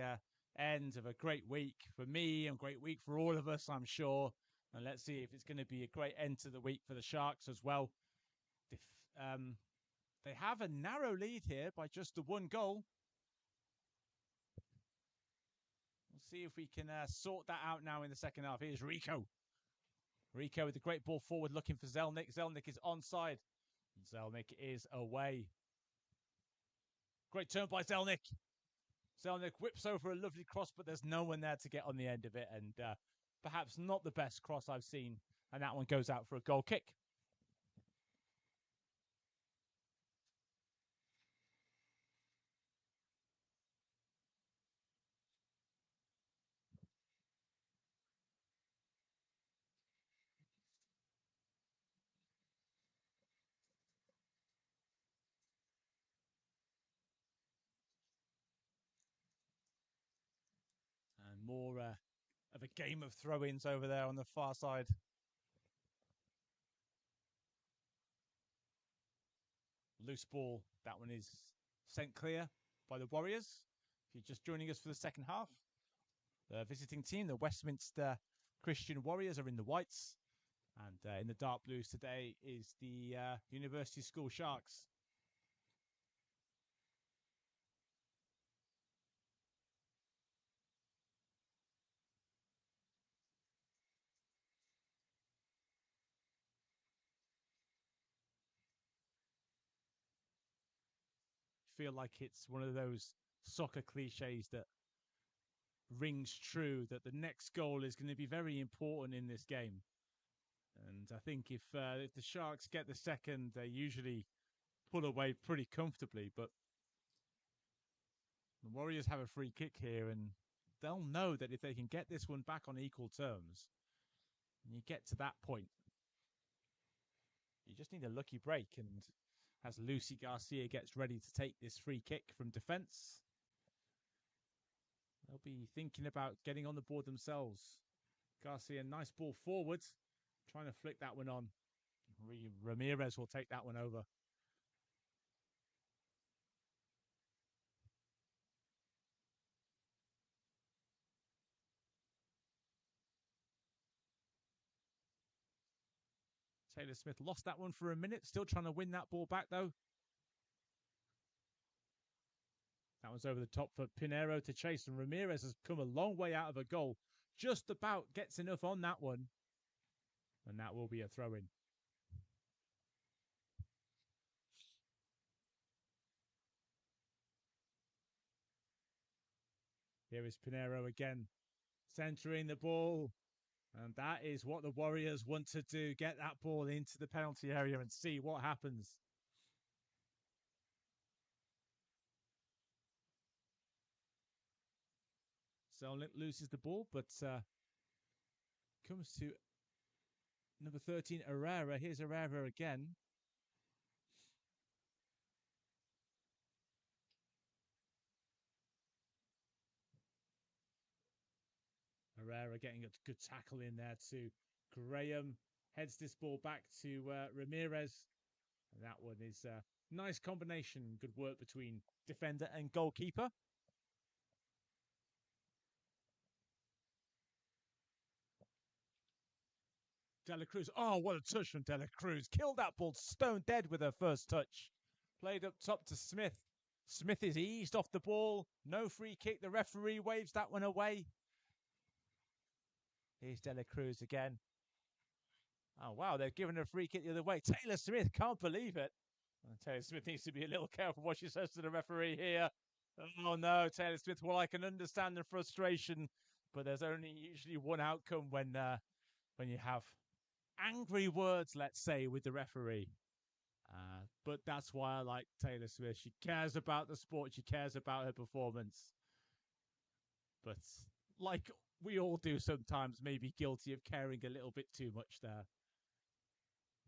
[SPEAKER 1] end of a great week for me and great week for all of us, I'm sure. And let's see if it's going to be a great end to the week for the Sharks as well. They have a narrow lead here by just the one goal. We'll see if we can sort that out now in the second half. Here's Rico. Rico with the great ball forward looking for Zelnik. Zelnik is onside. Zelnik is away. Great turn by Zelnik. Zelnik whips over a lovely cross, but there's no one there to get on the end of it. And perhaps not the best cross I've seen. And that one goes out for a goal kick. And more of a game of throw-ins over there on the far side. Loose ball. That one is sent clear by the Warriors. If you're just joining us for the second half, the visiting team, the Westminster Christian Warriors, are in the whites. And in the dark blues today is the University School Sharks. Feel like it's one of those soccer cliches that rings true, that the next goal is going to be very important in this game. And I think if the Sharks get the second, they usually pull away pretty comfortably. But the Warriors have a free kick here, and they'll know that if they can get this one back on equal terms, and you get to that point, you just need a lucky break. And as Lucy Garcia gets ready to take this free kick from defence, they'll be thinking about getting on the board themselves. Garcia, nice ball forward, trying to flick that one on. Ramirez will take that one over. Taylor Smith lost that one for a minute, still trying to win that ball back though. That was over the top for Pinheiro to chase, and Ramirez has come a long way out of a goal. Just about gets enough on that one. And that will be a throw-in. Here is Pinheiro again, centering the ball. And that is what the Warriors want to do, get that ball into the penalty area and see what happens. Zelnik loses the ball, but comes to number 13, Herrera. Here's Herrera again. Herrera getting a good tackle in there to Graham. Heads this ball back to Ramirez. And that one is a nice combination. Good work between defender and goalkeeper. Dela Cruz. Oh, what a touch from Dela Cruz. Killed that ball stone dead with her first touch. Played up top to Smith. Smith is eased off the ball. No free kick. The referee waves that one away. Here's Dela Cruz again. Oh, wow. They're giving her a free kick the other way. Taylor Smith can't believe it. Taylor Smith needs to be a little careful what she says to the referee here. Oh, no, Taylor Smith. Well, I can understand the frustration, but there's only usually one outcome when you have angry words, let's say, with the referee. But that's why I like Taylor Smith. She cares about the sport. She cares about her performance. But like we all do sometimes, maybe guilty of caring a little bit too much there.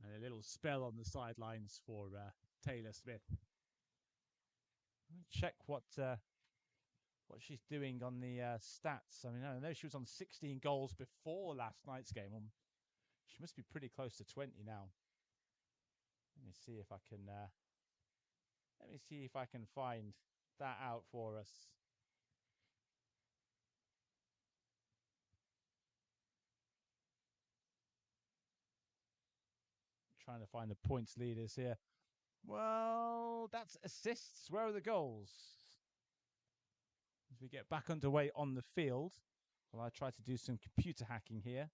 [SPEAKER 1] And a little spell on the sidelines for Taylor Smith. Let me check what she's doing on the stats. I mean, I know she was on 16 goals before last night's game. She must be pretty close to 20 now. Let me see if I can. Let me see if I can find that out for us. Trying to find the points leaders here. Well, that's assists. Where are the goals? As we get back underway on the field, well, I try to do some computer hacking here.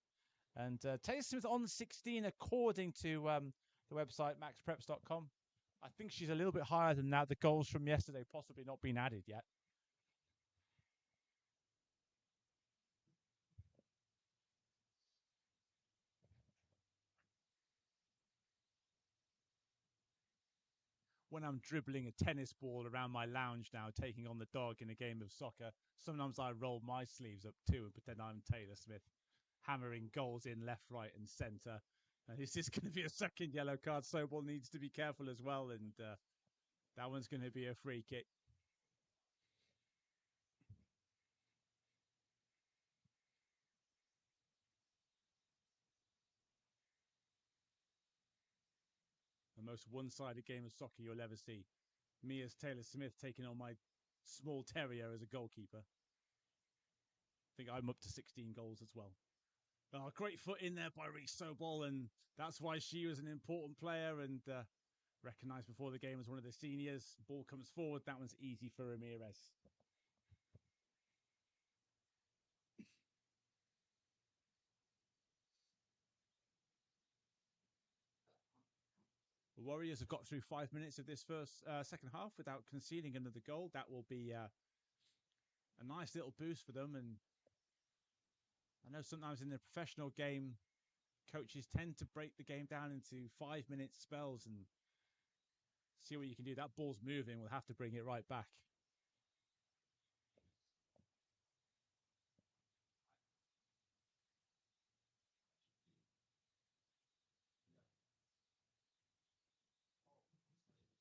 [SPEAKER 1] And Taylor Smith on 16, according to the website maxpreps.com. I think she's a little bit higher than that. The goals from yesterday possibly not been added yet. When I'm dribbling a tennis ball around my lounge now, taking on the dog in a game of soccer, sometimes I roll my sleeves up too and pretend I'm Taylor Smith, hammering goals in left, right, and centre. And this is going to be a second yellow card. Sobol needs to be careful as well. And that one's going to be a free kick. The most one-sided game of soccer you'll ever see. Me as Taylor Smith taking on my small terrier as a goalkeeper. I think I'm up to 16 goals as well. Oh, great foot in there by Reece Sobol, and that's why she was an important player and recognised before the game as one of the seniors. Ball comes forward. That one's easy for Ramirez. The Warriors have got through 5 minutes of this second half without conceding another goal. That will be a nice little boost for them. And I know sometimes in the professional game, coaches tend to break the game down into 5-minute spells and see what you can do. That ball's moving. We'll have to bring it right back.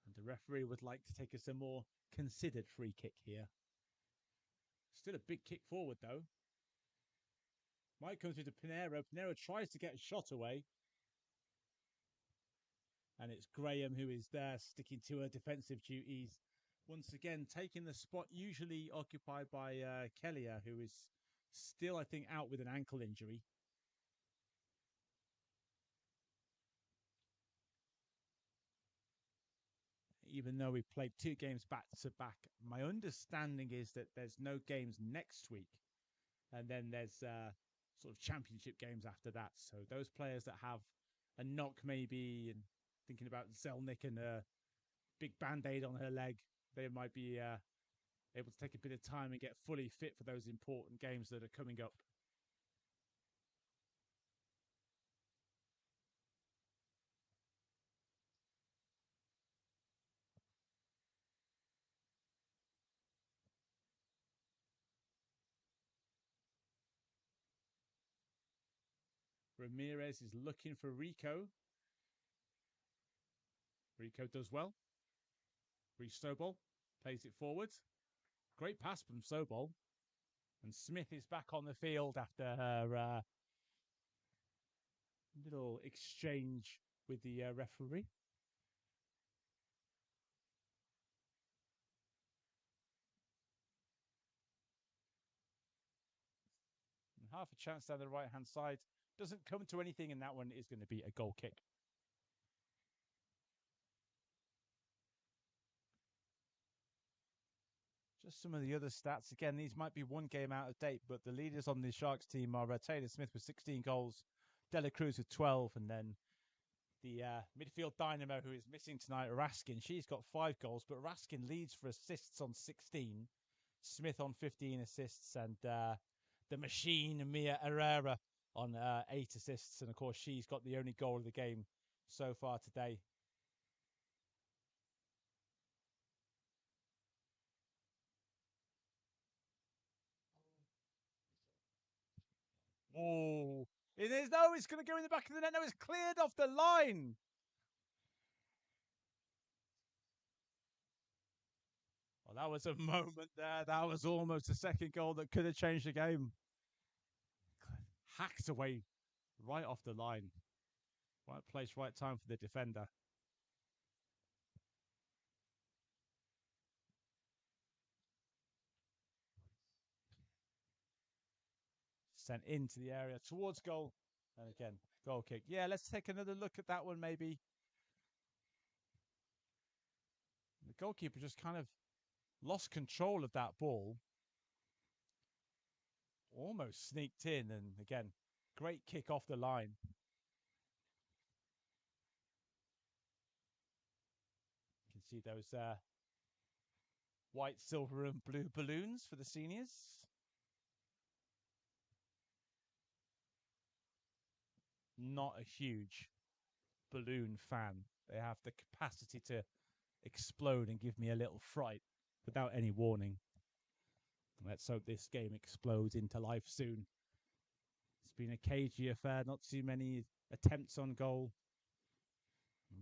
[SPEAKER 1] And the referee would like to take us a more considered free kick here. Still a big kick forward, though. Might come through to Pinero. Pinero tries to get a shot away. And it's Graham who is there, sticking to her defensive duties. Once again, taking the spot usually occupied by Kellier, who is still, I think, out with an ankle injury. Even though we played 2 games back to back, my understanding is that there's no games next week. And then there's sort of championship games after that. So those players that have a knock maybe, and thinking about Zelnick and a big band-aid on her leg, they might be able to take a bit of time and get fully fit for those important games that are coming up. Ramirez is looking for Rico. Rico does well. Reece Sobol plays it forward. Great pass from Sobol. And Smith is back on the field after her little exchange with the referee. And half a chance down the right-hand side. Doesn't come to anything, and that one is going to be a goal kick. Just some of the other stats. Again, these might be one game out of date, but the leaders on the Sharks team are Taylor Smith with 16 goals, Dela Cruz with 12, and then the midfield dynamo who is missing tonight, Raskin. She's got 5 goals, but Raskin leads for assists on 16. Smith on 15 assists, and the machine, Mia Herrera, on 8 assists. And, of course, she's got the only goal of the game so far today. Oh, it is. No, it's going to go in the back of the net. No, it's cleared off the line. Well, that was a moment there. That was almost a second goal that could have changed the game. Hacked away right off the line. Right place, right time for the defender. Sent into the area towards goal. And again, goal kick. Yeah, let's take another look at that one maybe. The goalkeeper just kind of lost control of that ball. Almost sneaked in. And again, great kick off the line. You can see those white, silver and blue balloons for the seniors. Not a huge balloon fan. They have the capacity to explode and give me a little fright without any warning. Let's hope this game explodes into life soon. It's been a cagey affair, not too many attempts on goal.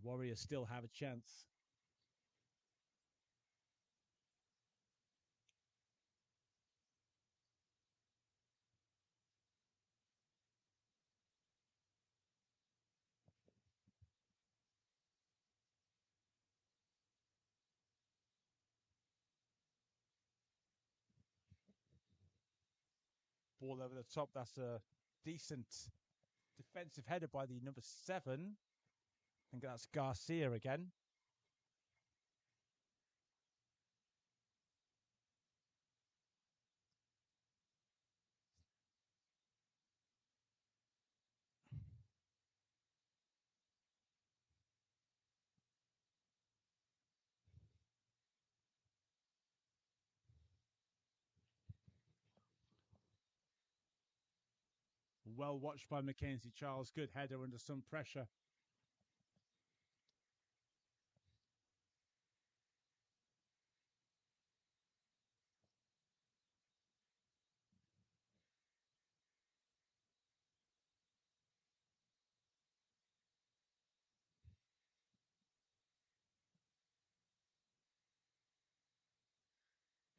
[SPEAKER 1] Warriors still have a chance. Ball over the top. That's a decent defensive header by the number 7. I think that's Garcia again. Well watched by Mackenzie Charles. Good header under some pressure.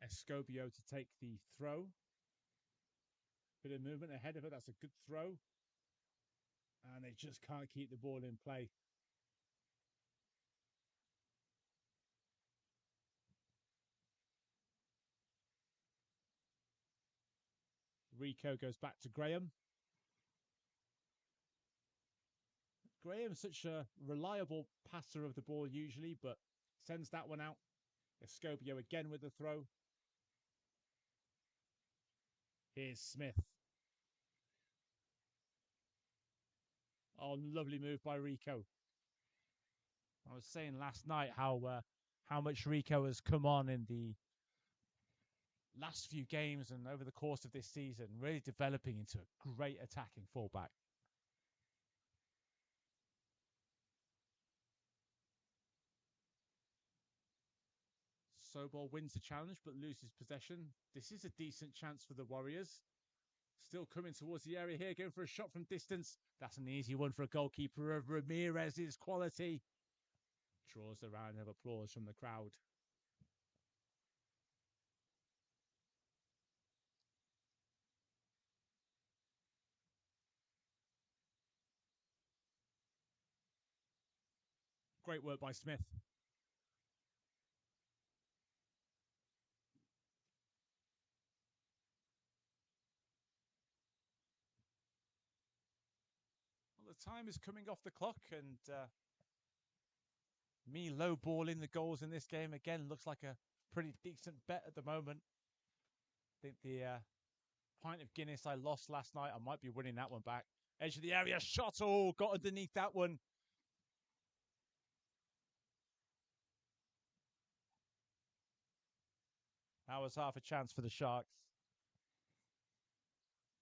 [SPEAKER 1] Escobio to take the throw. Bit of movement ahead of it. That's a good throw. And they just can't keep the ball in play. Rico goes back to Graham. Graham's such a reliable passer of the ball usually, but sends that one out. Escobio again with the throw. Here's Smith. Oh, lovely move by Rico. I was saying last night how much Rico has come on in the last few games and over the course of this season, really developing into a great attacking fullback. Sobol wins the challenge but loses possession. This is a decent chance for the Warriors. Still coming towards the area here, going for a shot from distance. That's an easy one for a goalkeeper of Ramirez's quality. Draws the round of applause from the crowd. Great work by Smith. Well, the time is coming off the clock, and me lowballing the goals in this game again looks like a pretty decent bet at the moment. I think the pint of Guinness I lost last night, I might be winning that one back. Edge of the area, shot, oh, got underneath that one. That was half a chance for the Sharks.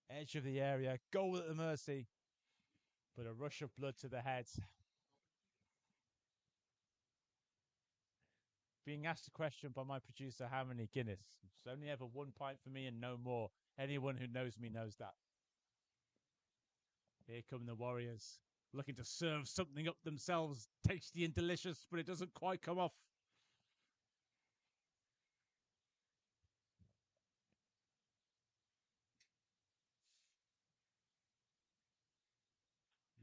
[SPEAKER 1] Edge of the area, goal at the mercy, but a rush of blood to the head. Being asked a question by my producer, how many Guinness? It's only ever 1 pint for me and no more. Anyone who knows me knows that. Here come the Warriors, looking to serve something up themselves. Tasty and delicious, but it doesn't quite come off.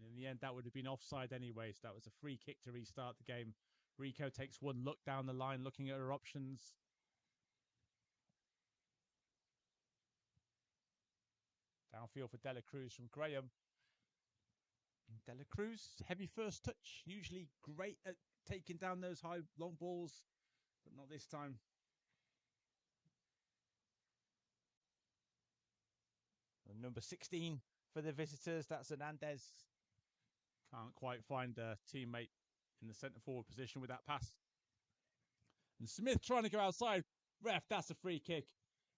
[SPEAKER 1] In the end, that would have been offside anyway, so that was a free kick to restart the game. Rico takes one look down the line, looking at her options. Downfield for Dela Cruz from Graham. Dela Cruz, heavy first touch, usually great at taking down those high long balls, but not this time. And number 16 for the visitors, that's Hernandez. Can't quite find a teammate in the centre forward position with that pass. And Smith trying to go outside. Ref, that's a free kick.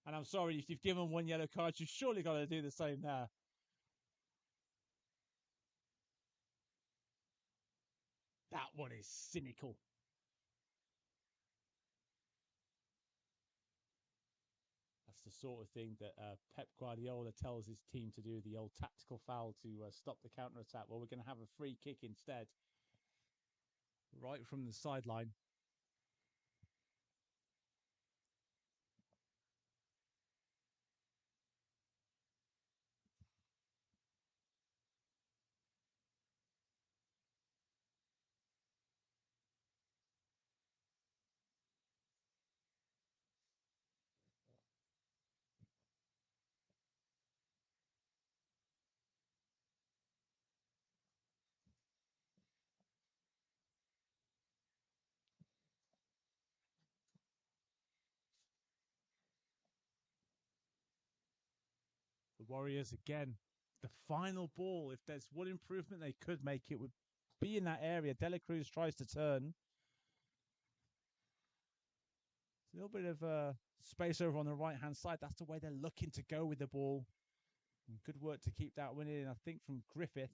[SPEAKER 1] And I'm sorry, if you've given one yellow card, you've surely got to do the same there. That one is cynical. That's the sort of thing that Pep Guardiola tells his team to do, the old tactical foul to stop the counter-attack. Well, we're going to have a free kick instead. Right from the sideline. The Warriors again. The final ball, if there's one improvement they could make, it would be in that area. Dela Cruz tries to turn. A little bit of space over on the right-hand side. That's the way they're looking to go with the ball. And good work to keep that winning, I think, from Griffith.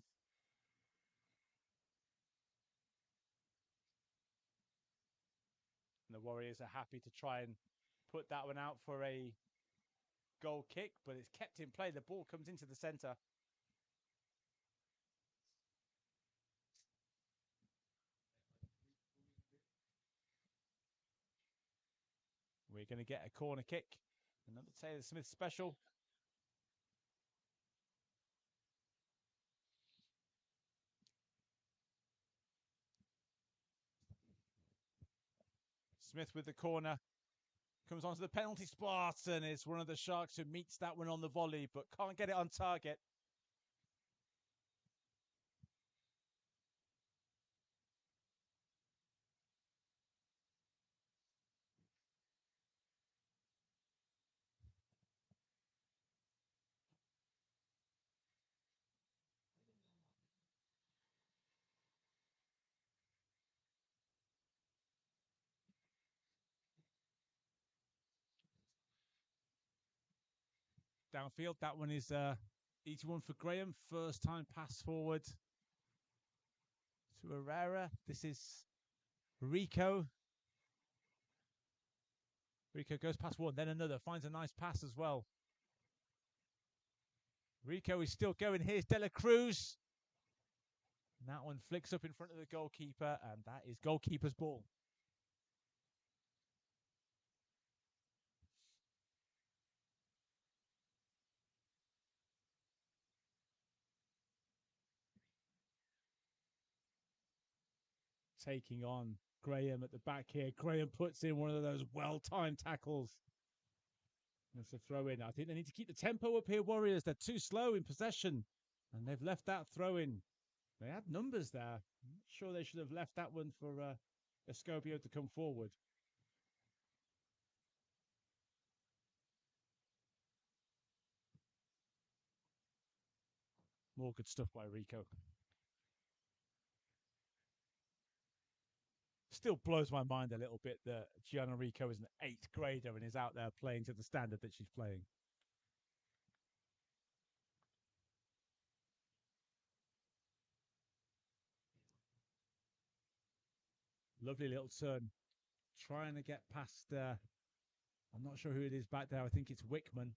[SPEAKER 1] And the Warriors are happy to try and put that one out for a goal kick, but it's kept in play. The ball comes into the centre. We're going to get a corner kick. Another Taylor Smith special. Smith with the corner. Comes onto the penalty spot, and it's one of the Sharks who meets that one on the volley, but can't get it on target. Downfield, that one is easy one for Graham. First time pass forward to Herrera. This is Rico. Rico goes past one, then another, finds a nice pass as well. Rico is still going. Here's Dela Cruz. And that one flicks up in front of the goalkeeper, and that is goalkeeper's ball. Taking on Graham at the back here. Graham puts in one of those well-timed tackles. It's a throw in. I think they need to keep the tempo up here, Warriors. They're too slow in possession, and they've left that throw in. They had numbers there. I'm not sure they should have left that one for Escobio to come forward. More good stuff by Rico. Still blows my mind a little bit that Gianna Rico is an 8th grader and is out there playing to the standard that she's playing. Lovely little turn. Trying to get past, I'm not sure who it is back there. I think it's Wickman.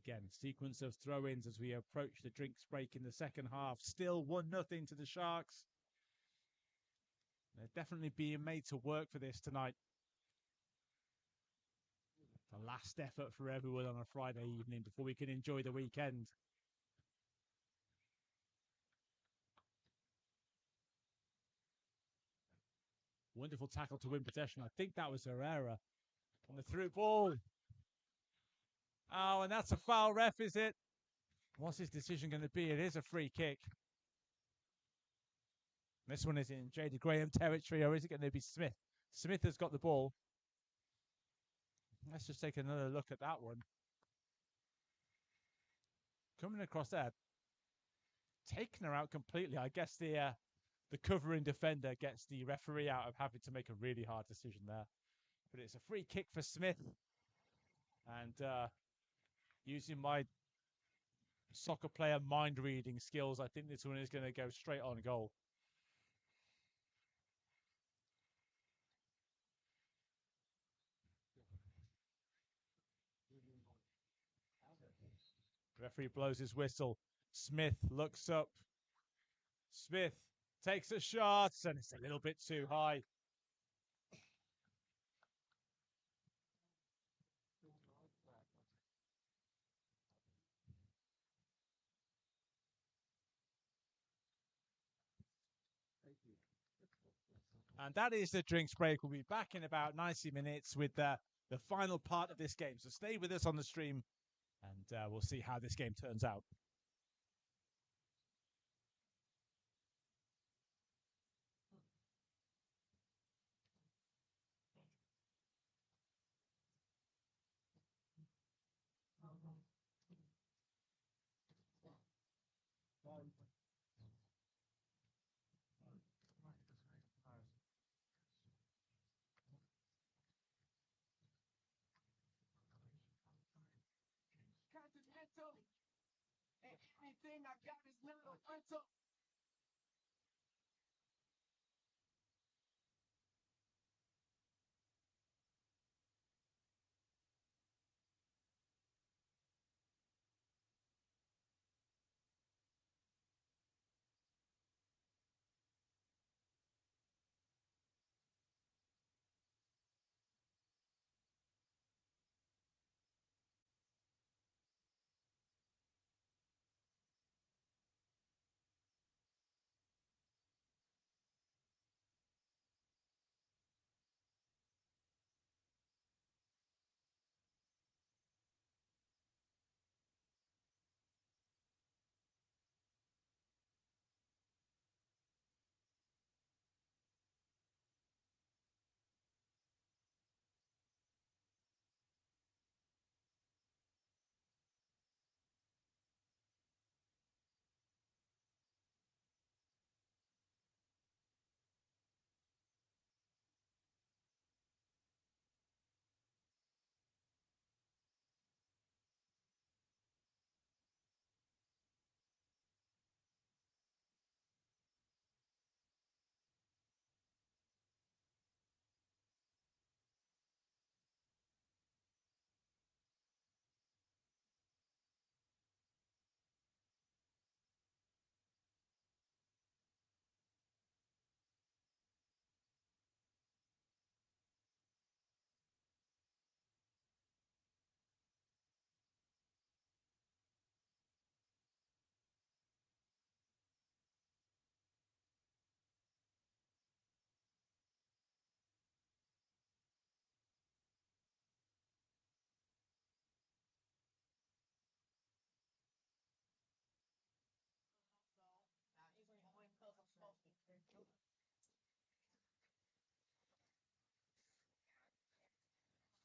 [SPEAKER 1] Again, sequence of throw-ins as we approach the drinks break in the second half. Still 1-0 to the Sharks. They're definitely being made to work for this tonight. A last effort for everyone on a Friday evening before we can enjoy the weekend. Wonderful tackle to win possession. I think that was Herrera on the through ball. Oh, and that's a foul, ref, is it? What's his decision going to be? It is a free kick. This one is in Jada Graham territory, or is it going to be Smith? Smith has got the ball. Let's just take another look at that one. Coming across there. Taking her out completely. I guess the covering defender gets the referee out of having to make a really hard decision there. But it's a free kick for Smith. And using my soccer player mind reading skills, I think this one is going to go straight on goal. Referee blows his whistle. Smith looks up. Smith takes a shot, and it's a little bit too high. And that is the drinks break. We'll be back in about 90 minutes with the final part of this game. So stay with us on the stream, and we'll see how this game turns out.
[SPEAKER 3] Anything I got is not a rental.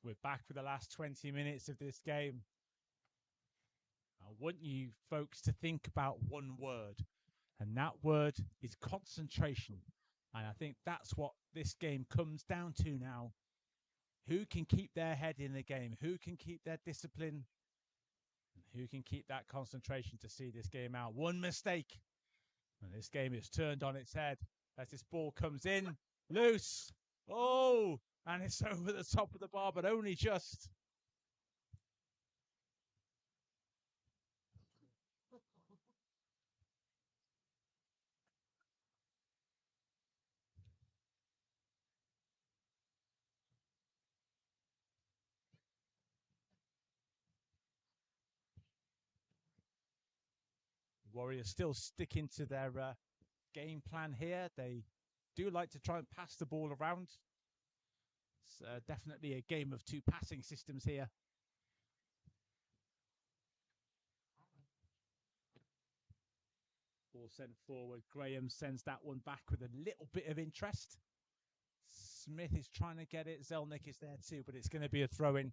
[SPEAKER 1] We're back for the last 20 minutes of this game. I want you folks to think about one word, and that word is concentration. And I think that's what this game comes down to now. Who can keep their head in the game? Who can keep their discipline? And who can keep that concentration to see this game out? One mistake, and this game is turned on its head as this ball comes in, loose. Oh, and it's over the top of the bar, but only just. Warriors still sticking to their game plan here. They do like to try and pass the ball around. It's definitely a game of two passing systems here. Ball sent forward. Graham sends that one back with a little bit of interest. Smith is trying to get it. Zelnick is there too, but it's going to be a throw-in.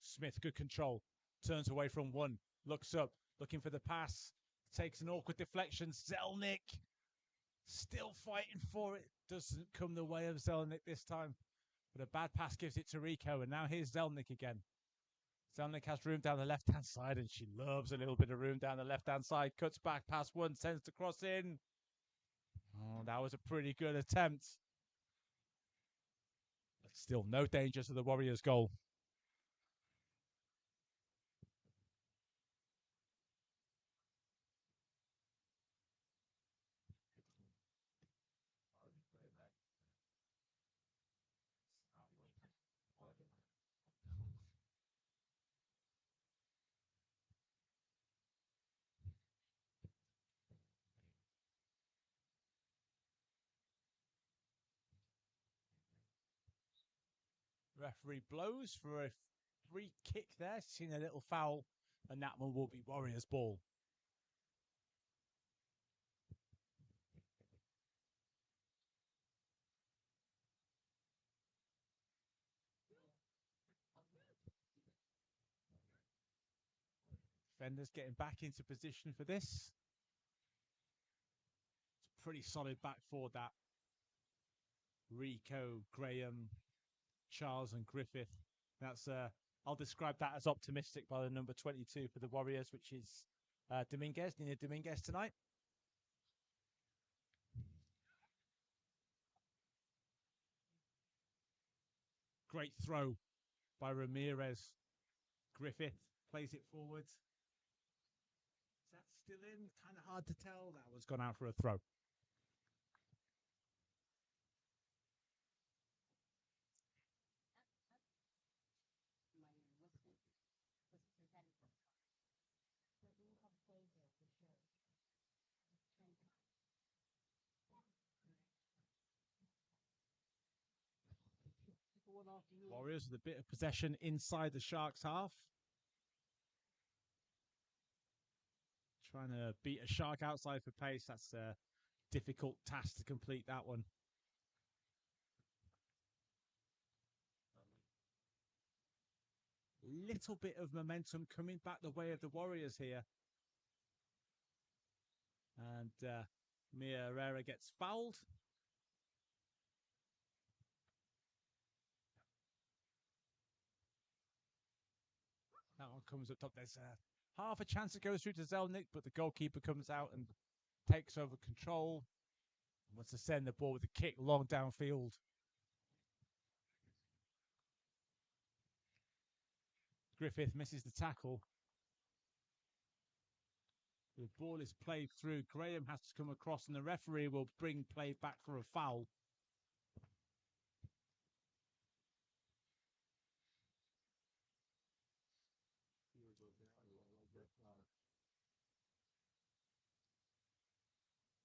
[SPEAKER 1] Smith, good control. Turns away from one. Looks up, looking for the pass. Takes an awkward deflection. Zelnick still fighting for it. Doesn't come the way of Zelnick this time. But a bad pass gives it to Rico. And now here's Zelnick again. Zelnick has room down the left-hand side, and she loves a little bit of room down the left-hand side. Cuts back past one, sends the cross in. Oh, that was a pretty good attempt. But still no danger to the Warriors' goal. Referee blows for a free kick there. Seen a little foul, and that one will be Warriors' ball. Defenders getting back into position for this. It's a pretty solid back four, that. Rico, Graham, Charles and Griffith. That's I'll describe that as optimistic by the number 22 for the Warriors, which is Dominguez, Nina Dominguez tonight. Great throw by Ramirez. Griffith plays it forward. Is that still in? Kind of hard to tell. That was gone out for a throw. Warriors with a bit of possession inside the Sharks' half. Trying to beat a Shark outside for pace. That's a difficult task to complete that one. Little bit of momentum coming back the way of the Warriors here. And Mia Herrera gets fouled. That one comes up top. There's half a chance it goes through to Zelnick, but the goalkeeper comes out and takes over control. Wants to send the ball with a kick long downfield. Griffith misses the tackle. The ball is played through. Graham has to come across, and the referee will bring play back for a foul.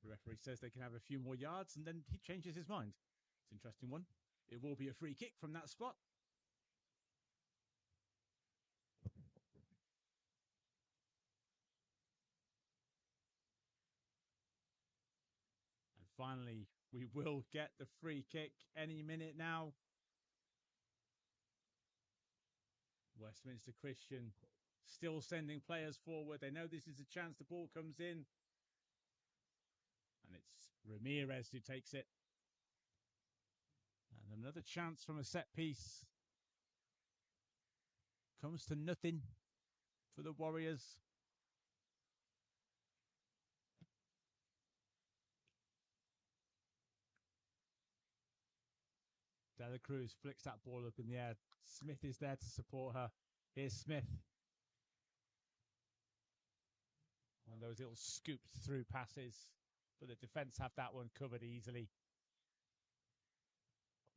[SPEAKER 1] The referee says they can have a few more yards, and then he changes his mind. It's an interesting one. It will be a free kick from that spot. And finally, we will get the free kick any minute now. Westminster Christian still sending players forward. They know this is a chance. The ball comes in. And it's Ramirez who takes it. And another chance from a set piece. Comes to nothing for the Warriors. Dela Cruz flicks that ball up in the air. Smith is there to support her. Here's Smith. One of those little scooped through passes. but the defense have that one covered easily.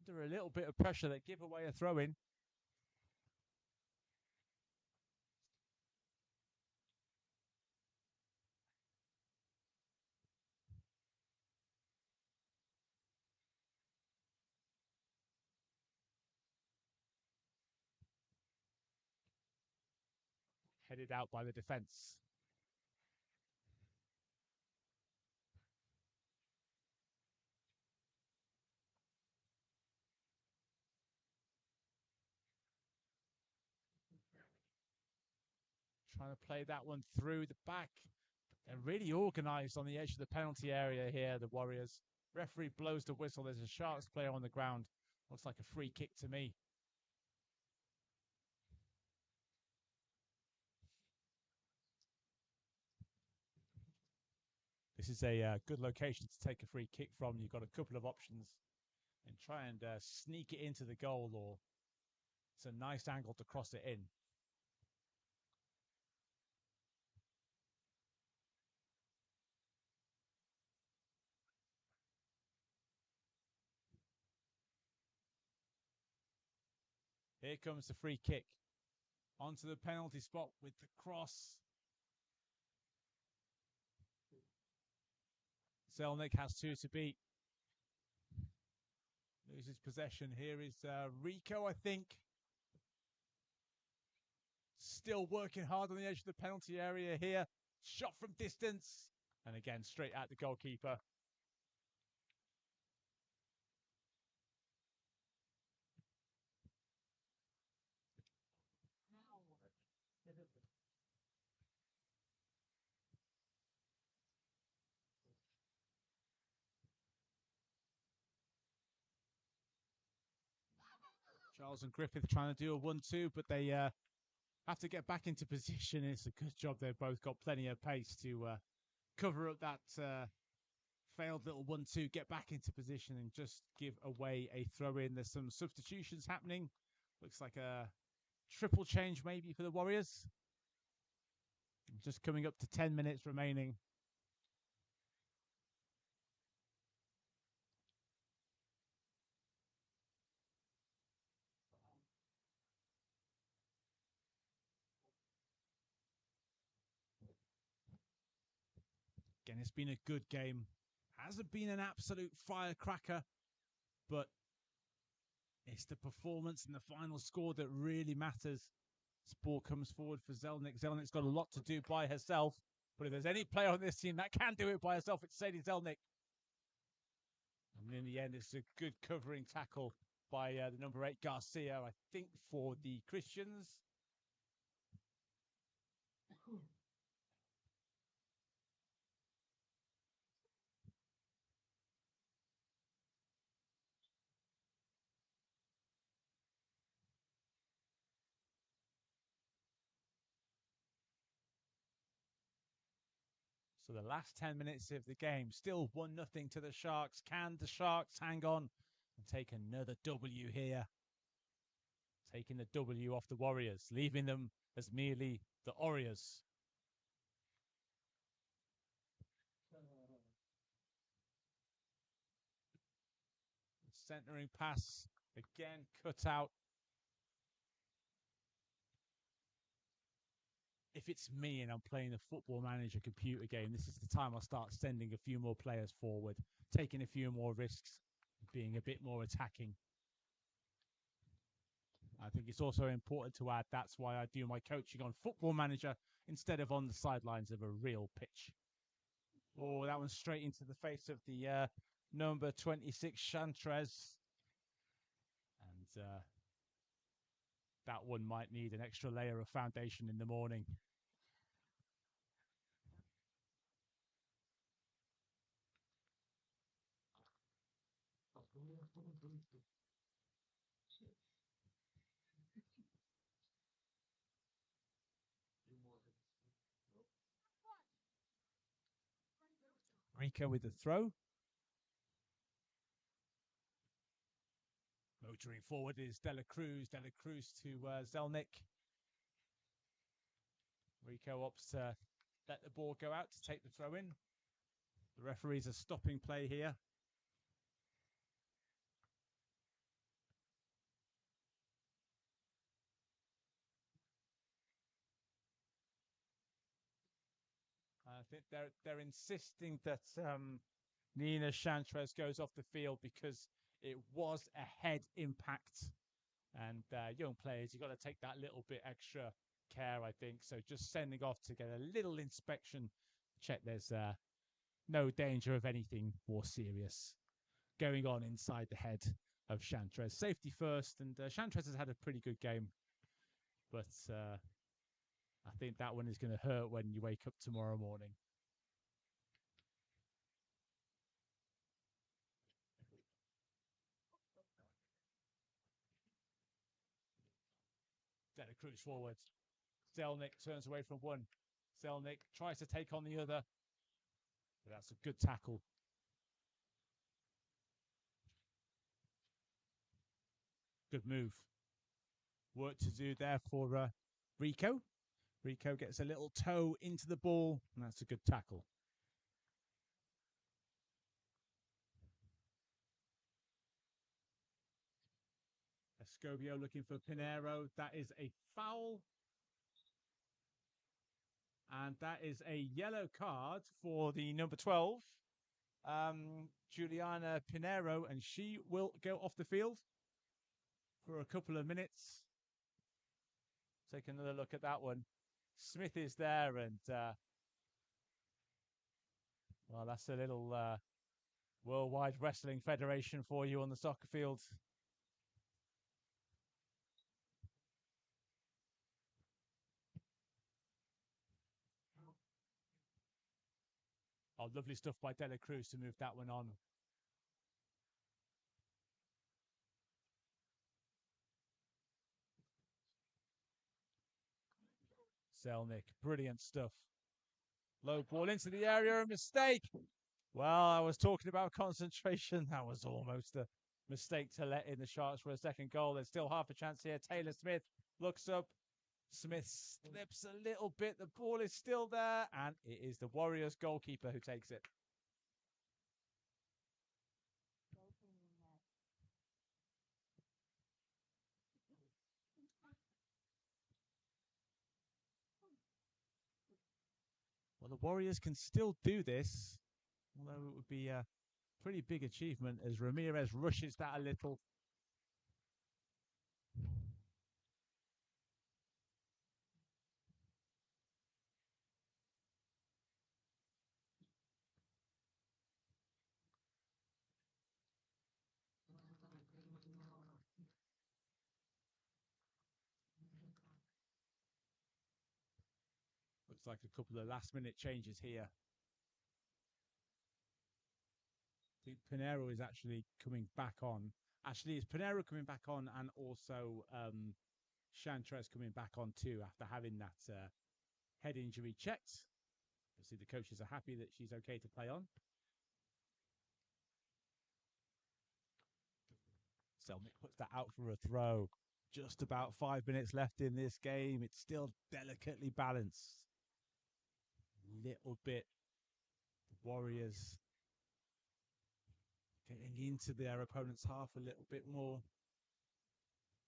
[SPEAKER 1] Under a little bit of pressure, they give away a throw-in. Headed out by the defense. Trying to play that one through the back. They're really organised on the edge of the penalty area here, the Warriors. Referee blows the whistle. There's a Sharks player on the ground. Looks like a free kick to me. This is a good location to take a free kick from. You've got a couple of options. And try and sneak it into the goal, or it's a nice angle to cross it in. Here comes the free kick. Onto the penalty spot with the cross. Zelnick has two to beat. Loses possession. Here is Rico, I think. Still working hard on the edge of the penalty area here. Shot from distance. And again, straight at the goalkeeper. Charles and Griffith trying to do a 1-2, but they have to get back into position. It's a good job. They've both got plenty of pace to cover up that failed little 1-2, get back into position and just give away a throw-in. There's some substitutions happening. Looks like a triple change maybe for the Warriors. Just coming up to 10 minutes remaining. Again, it's been a good game. Hasn't been an absolute firecracker, but it's the performance and the final score that really matters. This ball comes forward for Zelnick. Zelnick's got a lot to do by herself, but if there's any player on this team that can do it by herself, it's Sadie Zelnick. And in the end, it's a good covering tackle by the number 8 Garcia, I think, for the Christians. So the last 10 minutes of the game, still 1-0 to the Sharks. Can the Sharks hang on and take another W here? Taking the W off the Warriors, leaving them as merely the Warriors. Centering pass, again cut out. If it's me and I'm playing a Football Manager computer game, this is the time I'll start sending a few more players forward, taking a few more risks, being a bit more attacking. I think it's also important to add that's why I do my coaching on Football Manager instead of on the sidelines of a real pitch. Oh, that one's straight into the face of the number 26, Chantrez. And that one might need an extra layer of foundation in the morning. Rico with the throw. Motoring forward is Dela Cruz. Dela Cruz to Zelnick. Rico opts to let the ball go out to take the throw in. The referees are stopping play here. I think they're insisting that Nina Chantrez goes off the field because it was a head impact. And young players, you've got to take that little bit extra care, I think. So just sending off to get a little inspection, check there's no danger of anything more serious going on inside the head of Chantrez. Safety first, and Chantrez has had a pretty good game. But I think that one is going to hurt when you wake up tomorrow morning. Dela Cruz forward. Zelnick turns away from one. Zelnick tries to take on the other. But that's a good tackle. Good move. Work to do there for Rico. Rico gets a little toe into the ball, and that's a good tackle. Escobio looking for Pinheiro. That is a foul. And that is a yellow card for the number 12, Juliana Pinheiro, and she will go off the field for a couple of minutes. Take another look at that one. Smith is there, and well, that's a little Worldwide Wrestling Federation for you on the soccer field. Oh, lovely stuff by Dela Cruz to move that one on. Zelnick, brilliant stuff. Low ball into the area, a mistake. Well, I was talking about concentration. That was almost a mistake to let in the Sharks for a second goal. There's still half a chance here. Taylor Smith looks up. Smith slips a little bit. The ball is still there, and it is the Warriors goalkeeper who takes it. Well, the Warriors can still do this, although it would be a pretty big achievement as Ramirez rushes that a little. Looks like a couple of last-minute changes here. I think Pinheiro is actually coming back on. Actually, is Pinheiro coming back on, and also Chantrez coming back on too after having that head injury checked. Obviously, the coaches are happy that she's okay to play on. Selnick puts that out for a throw. Just about 5 minutes left in this game. It's still delicately balanced. Little bit Warriors getting into their opponent's half a little bit more.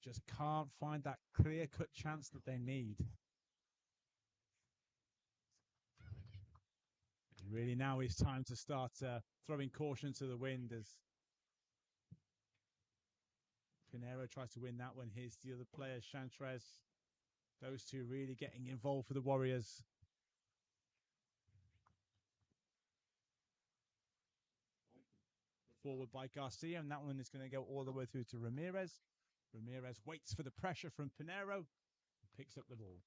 [SPEAKER 1] Just can't find that clear-cut chance that they need. Really now is time to start throwing caution to the wind as Pinheiro tries to win that one. Here's the other player, Chantrez. Those two really getting involved for the Warriors. Forward by Garcia, and that one is going to go all the way through to Ramirez. Ramirez waits for the pressure from Pinheiro, picks up the ball.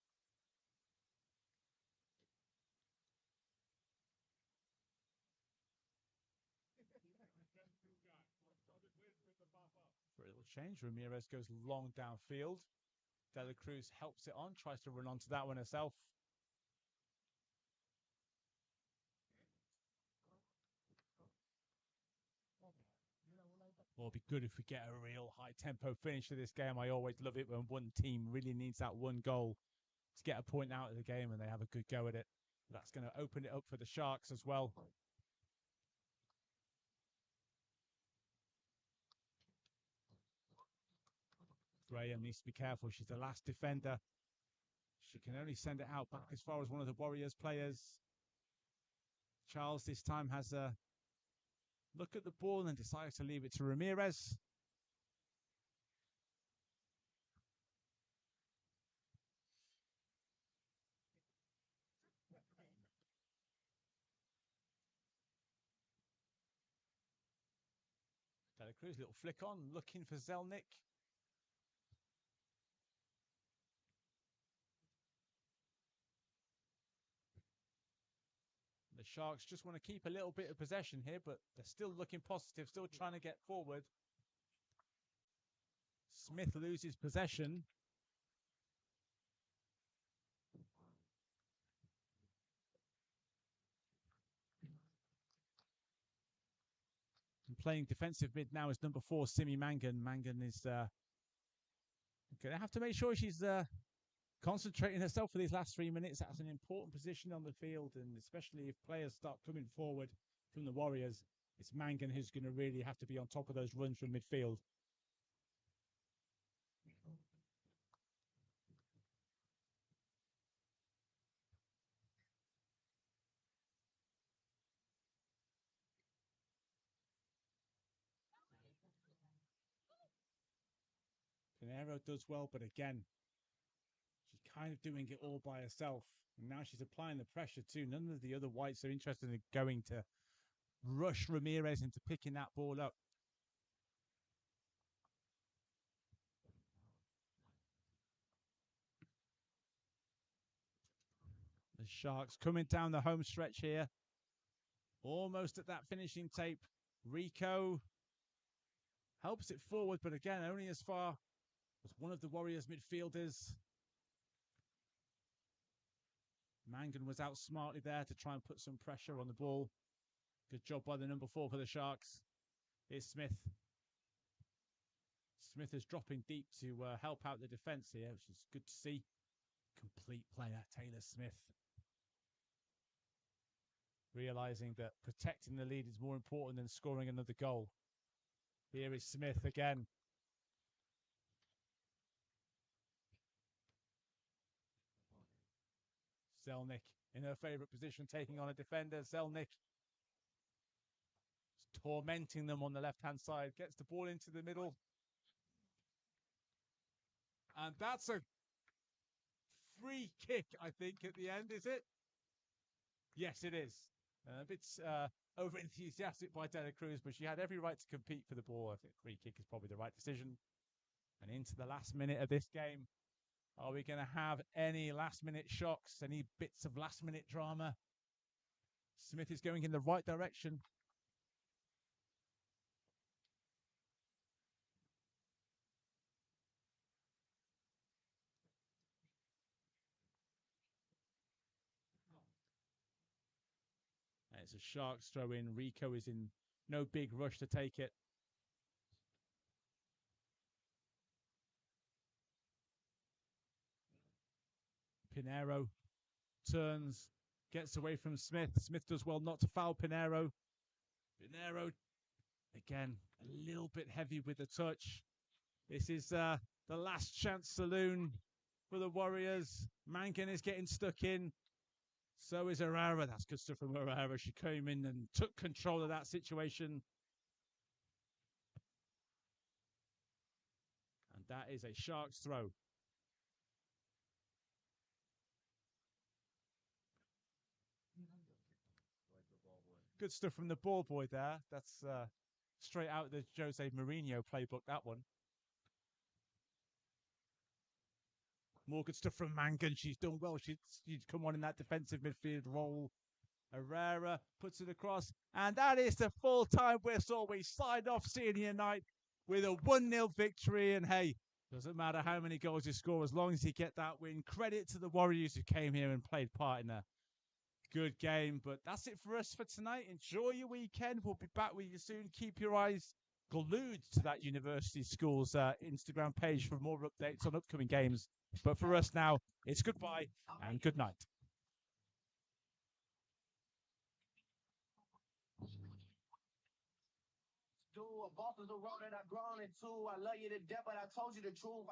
[SPEAKER 1] For a little change, Ramirez goes long downfield. Dela Cruz helps it on, tries to run onto that one herself. Well, it'll be good if we get a real high-tempo finish to this game. I always love it when one team really needs that one goal to get a point out of the game and they have a good go at it. That's going to open it up for the Sharks as well. Graham needs to be careful. She's the last defender. She can only send it out back as far as one of the Warriors players. Charles this time has a look at the ball and decides to leave it to Ramirez. Dela Cruz, little flick on, looking for Zelnik. The Sharks just want to keep a little bit of possession here, but they're still looking positive, still trying to get forward. Smith loses possession. And playing defensive mid now is number 4, Simi Mangan. Mangan is going to have to make sure she's concentrating herself for these last 3 minutes. That's an important position on the field, and especially if players start coming forward from the Warriors, it's Mangan who's going to really have to be on top of those runs from midfield. Pinheiro does well, but again, she's kind of doing it all by herself. And now she's applying the pressure too. None of the other whites are interested in going to rush Ramirez into picking that ball up. The Sharks coming down the home stretch here. Almost at that finishing tape. Rico helps it forward, but again, only as far as one of the Warriors midfielders. Mangan was out smartly there to try and put some pressure on the ball. Good job by the number 4 for the Sharks. Here's Smith. Smith is dropping deep to help out the defence here, which is good to see. Complete player, Taylor Smith. Realising that protecting the lead is more important than scoring another goal. Here is Smith again. Zelnik in her favourite position, taking on a defender. Zelnik tormenting them on the left-hand side. Gets the ball into the middle. And that's a free kick, I think, at the end, is it? Yes, it is. A bit over-enthusiastic by Dela Cruz, but she had every right to compete for the ball. I think free kick is probably the right decision. And into the last minute of this game. Are we going to have any last-minute shocks, any bits of last-minute drama? Smith is going in the right direction. It's a Sharks throw in. Rico is in no big rush to take it. Pinheiro turns, gets away from Smith. Smith does well not to foul Pinheiro. Pinheiro, again, a little bit heavy with the touch. This is the last chance saloon for the Warriors. Mangan is getting stuck in. So is Herrera. That's good stuff from Herrera. She came in and took control of that situation. And that is a Sharks throw. Good stuff from the ball boy there. That's straight out the Jose Mourinho playbook, that one. More good stuff from Mangan. She's done well. She's come on in that defensive midfield role. Herrera puts it across. And that is the full-time whistle. We signed off senior night with a 1-0 victory. And hey, doesn't matter how many goals you score as long as you get that win. Credit to the Warriors who came here and played part in a good game. But that's it for us for tonight. Enjoy your weekend. We'll be back with you soon. Keep your eyes glued to that University Schools Instagram page for more updates on upcoming games. But for us now, it's goodbye and good night.
[SPEAKER 3] do. A boss is the role that I've grown into. I love you to death, but I told you the truth.